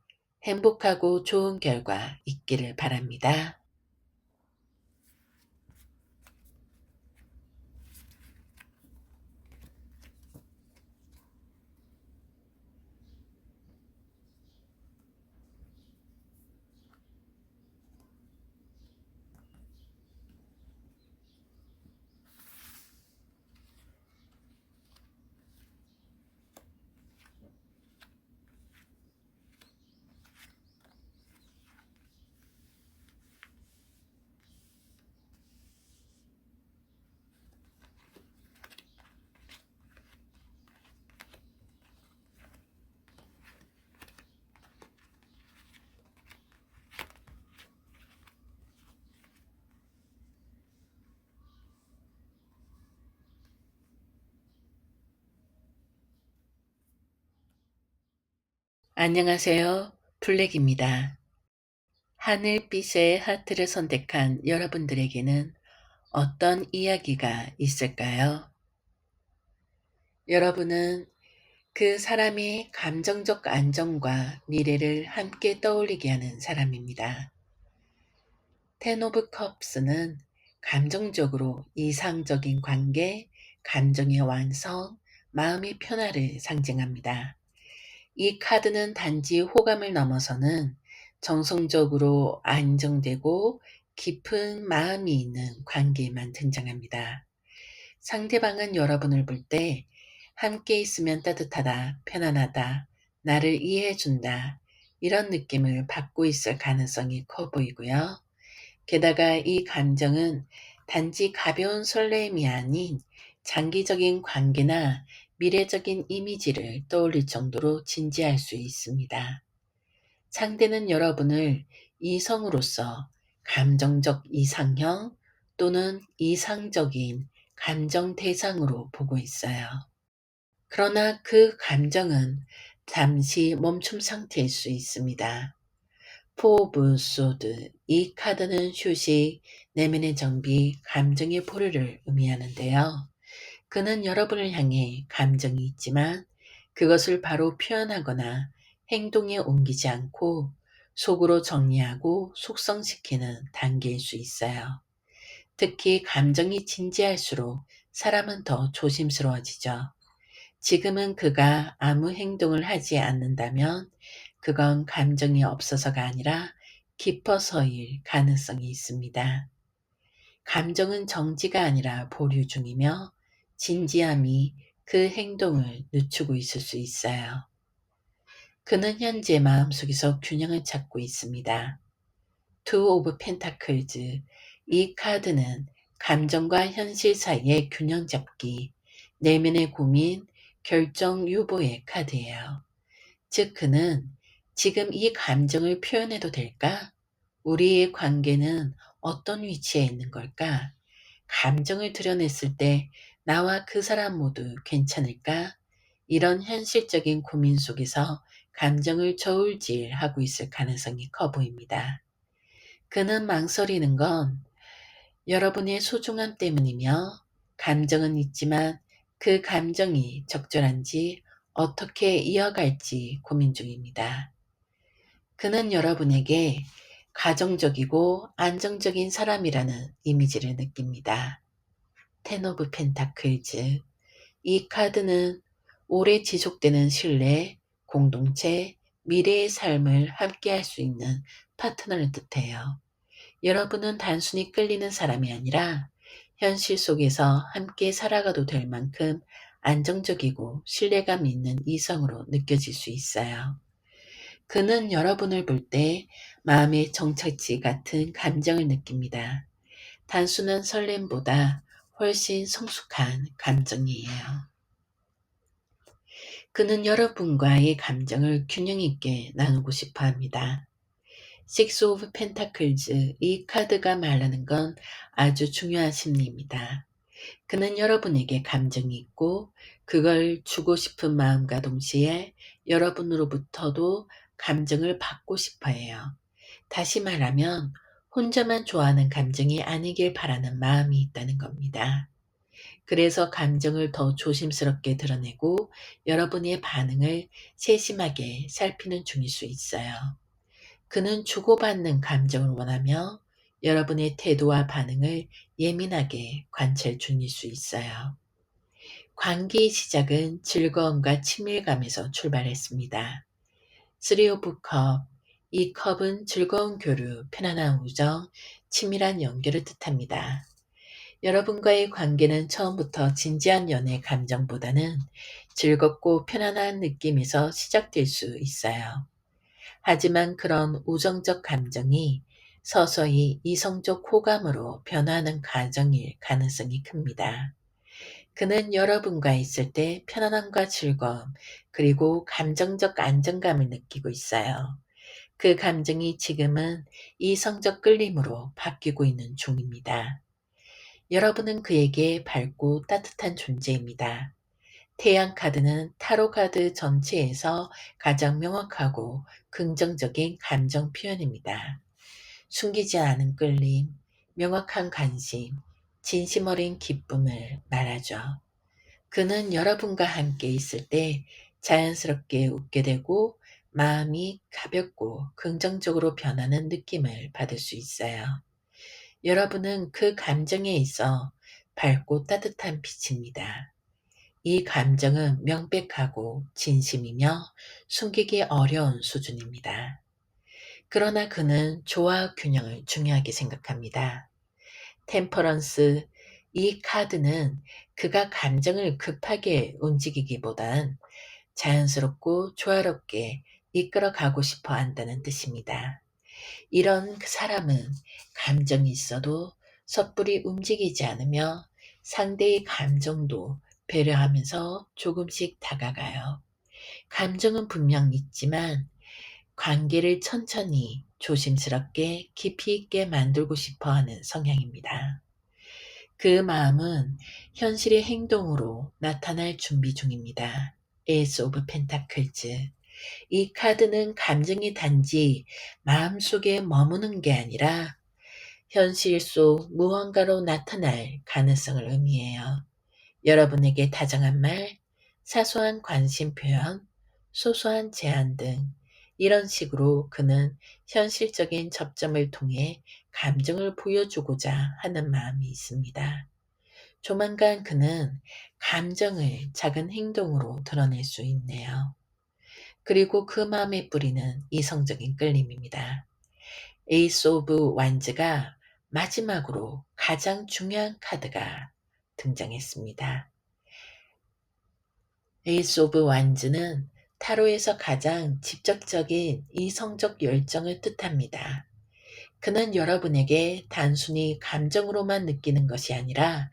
행복하고 좋은 결과 있기를 바랍니다. 안녕하세요. 블랙입니다. 하늘빛의 하트를 선택한 여러분들에게는 어떤 이야기가 있을까요? 여러분은 그 사람의 감정적 안정과 미래를 함께 떠올리게 하는 사람입니다. 텐 오브 컵스는 감정적으로 이상적인 관계, 감정의 완성, 마음의 변화를 상징합니다. 이 카드는 단지 호감을 넘어서는 정성적으로 안정되고 깊은 마음이 있는 관계에만 등장합니다. 상대방은 여러분을 볼 때 함께 있으면 따뜻하다, 편안하다, 나를 이해해준다, 이런 느낌을 받고 있을 가능성이 커 보이고요. 게다가 이 감정은 단지 가벼운 설레임이 아닌 장기적인 관계나 미래적인 이미지를 떠올릴 정도로 진지할 수 있습니다. 상대는 여러분을 이성으로서 감정적 이상형 또는 이상적인 감정 대상으로 보고 있어요. 그러나 그 감정은 잠시 멈춤 상태일 수 있습니다. 포브 소드, 이 카드는 휴식, 내면의 정비, 감정의 보류를 의미하는데요. 그는 여러분을 향해 감정이 있지만 그것을 바로 표현하거나 행동에 옮기지 않고 속으로 정리하고 숙성시키는 단계일 수 있어요. 특히 감정이 진지할수록 사람은 더 조심스러워지죠. 지금은 그가 아무 행동을 하지 않는다면 그건 감정이 없어서가 아니라 깊어서일 가능성이 있습니다. 감정은 정지가 아니라 보류 중이며 진지함이 그 행동을 늦추고 있을 수 있어요. 그는 현재 마음속에서 균형을 찾고 있습니다. 투 오브 펜타클즈. 이 카드는 감정과 현실 사이의 균형 잡기, 내면의 고민, 결정 유보의 카드예요. 즉 그는 지금 이 감정을 표현해도 될까? 우리의 관계는 어떤 위치에 있는 걸까? 감정을 드러냈을 때 나와 그 사람 모두 괜찮을까? 이런 현실적인 고민 속에서 감정을 저울질하고 있을 가능성이 커 보입니다. 그는 망설이는 건 여러분의 소중함 때문이며 감정은 있지만 그 감정이 적절한지 어떻게 이어갈지 고민 중입니다. 그는 여러분에게 가정적이고 안정적인 사람이라는 이미지를 느낍니다. 텐 오브 펜타클즈. 이 카드는 오래 지속되는 신뢰, 공동체, 미래의 삶을 함께할 수 있는 파트너를 뜻해요. 여러분은 단순히 끌리는 사람이 아니라 현실 속에서 함께 살아가도 될 만큼 안정적이고 신뢰감 있는 이성으로 느껴질 수 있어요. 그는 여러분을 볼 때 마음의 정착지 같은 감정을 느낍니다. 단순한 설렘보다 훨씬 성숙한 감정이에요. 그는 여러분과의 감정을 균형 있게 나누고 싶어 합니다. 식스 오브 펜타클즈. 이 카드가 말하는 건 아주 중요한 심리입니다. 그는 여러분에게 감정이 있고 그걸 주고 싶은 마음과 동시에 여러분으로부터도 감정을 받고 싶어 해요. 다시 말하면 혼자만 좋아하는 감정이 아니길 바라는 마음이 있다는 겁니다. 그래서 감정을 더 조심스럽게 드러내고 여러분의 반응을 세심하게 살피는 중일 수 있어요. 그는 주고받는 감정을 원하며 여러분의 태도와 반응을 예민하게 관찰 중일 수 있어요. 관계의 시작은 즐거움과 친밀감에서 출발했습니다. 쓰리 오브 컵. 이 컵은 즐거운 교류, 편안한 우정, 친밀한 연결을 뜻합니다. 여러분과의 관계는 처음부터 진지한 연애 감정보다는 즐겁고 편안한 느낌에서 시작될 수 있어요. 하지만 그런 우정적 감정이 서서히 이성적 호감으로 변화하는 과정일 가능성이 큽니다. 그는 여러분과 있을 때 편안함과 즐거움, 그리고 감정적 안정감을 느끼고 있어요. 그 감정이 지금은 이성적 끌림으로 바뀌고 있는 중입니다. 여러분은 그에게 밝고 따뜻한 존재입니다. 태양 카드는 타로 카드 전체에서 가장 명확하고 긍정적인 감정 표현입니다. 숨기지 않은 끌림, 명확한 관심, 진심 어린 기쁨을 말하죠. 그는 여러분과 함께 있을 때 자연스럽게 웃게 되고 마음이 가볍고 긍정적으로 변하는 느낌을 받을 수 있어요. 여러분은 그 감정에 있어 밝고 따뜻한 빛입니다. 이 감정은 명백하고 진심이며 숨기기 어려운 수준입니다. 그러나 그는 조화 균형을 중요하게 생각합니다. 템퍼런스. 이 카드는 그가 감정을 급하게 움직이기보단 자연스럽고 조화롭게 이끌어 가고 싶어 한다는 뜻입니다. 이런 사람은 감정이 있어도 섣불리 움직이지 않으며 상대의 감정도 배려하면서 조금씩 다가가요. 감정은 분명 있지만 관계를 천천히 조심스럽게 깊이 있게 만들고 싶어 하는 성향입니다. 그 마음은 현실의 행동으로 나타날 준비 중입니다. 에이스 오브 펜타클즈. 이 카드는 감정이 단지 마음속에 머무는 게 아니라 현실 속 무언가로 나타날 가능성을 의미해요. 여러분에게 다정한 말, 사소한 관심 표현, 소소한 제안 등 이런 식으로 그는 현실적인 접점을 통해 감정을 보여주고자 하는 마음이 있습니다. 조만간 그는 감정을 작은 행동으로 드러낼 수 있네요. 그리고 그 마음의 뿌리는 이성적인 끌림입니다. 에이스 오브 완즈가 마지막으로 가장 중요한 카드가 등장했습니다. 에이스 오브 완즈는 타로에서 가장 직접적인 이성적 열정을 뜻합니다. 그는 여러분에게 단순히 감정으로만 느끼는 것이 아니라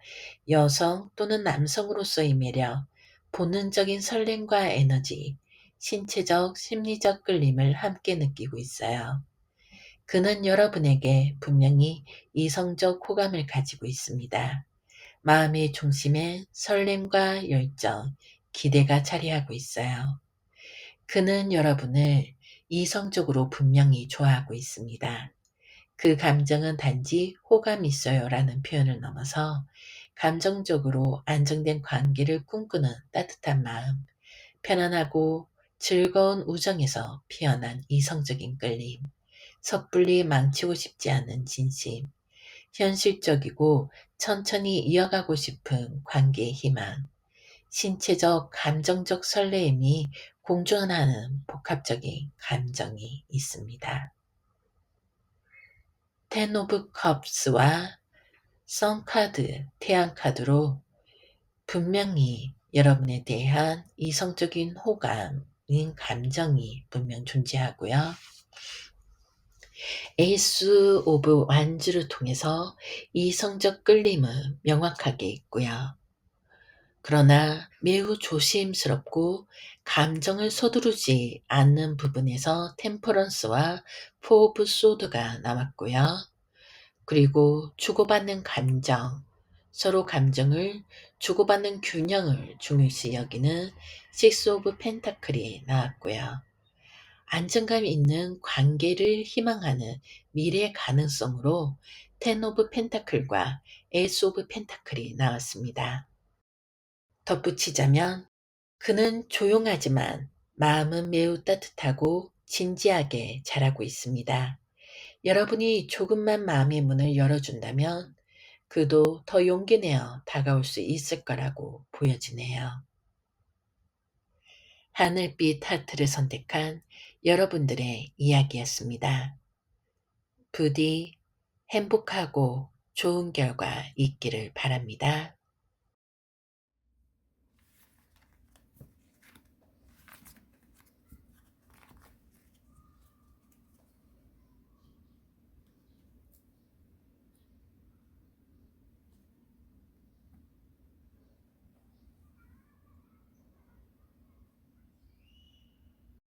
여성 또는 남성으로서의 매력, 본능적인 설렘과 에너지, 신체적, 심리적 끌림을 함께 느끼고 있어요. 그는 여러분에게 분명히 이성적 호감을 가지고 있습니다. 마음의 중심에 설렘과 열정, 기대가 자리하고 있어요. 그는 여러분을 이성적으로 분명히 좋아하고 있습니다. 그 감정은 단지 호감이 있어요라는 표현을 넘어서 감정적으로 안정된 관계를 꿈꾸는 따뜻한 마음, 편안하고 즐거운 우정에서 피어난 이성적인 끌림, 섣불리 망치고 싶지 않은 진심, 현실적이고 천천히 이어가고 싶은 관계의 희망, 신체적, 감정적 설레임이 공존하는 복합적인 감정이 있습니다. 텐 오브 컵스와 선 카드, 태양 카드로 분명히 여러분에 대한 이성적인 호감인 감정이 분명 존재하고요. 에이스 오브 완즈를 통해서 이성적 끌림은 명확하게 있고요. 그러나 매우 조심스럽고 감정을 서두르지 않는 부분에서 템퍼런스와 포 오브 소드가 나왔고요. 그리고 주고받는 감정, 서로 감정을 주고받는 균형을 중요시 여기는 식스 오브 펜타클이 나왔고요. 안정감 있는 관계를 희망하는 미래 가능성으로 텐 오브 펜타클과 에이스 오브 펜타클이 나왔습니다. 덧붙이자면 그는 조용하지만 마음은 매우 따뜻하고 진지하게 자라고 있습니다. 여러분이 조금만 마음의 문을 열어준다면 그도 더 용기 내어 다가올 수 있을 거라고 보여지네요. 하늘빛 하트를 선택한 여러분들의 이야기였습니다. 부디 행복하고 좋은 결과 있기를 바랍니다.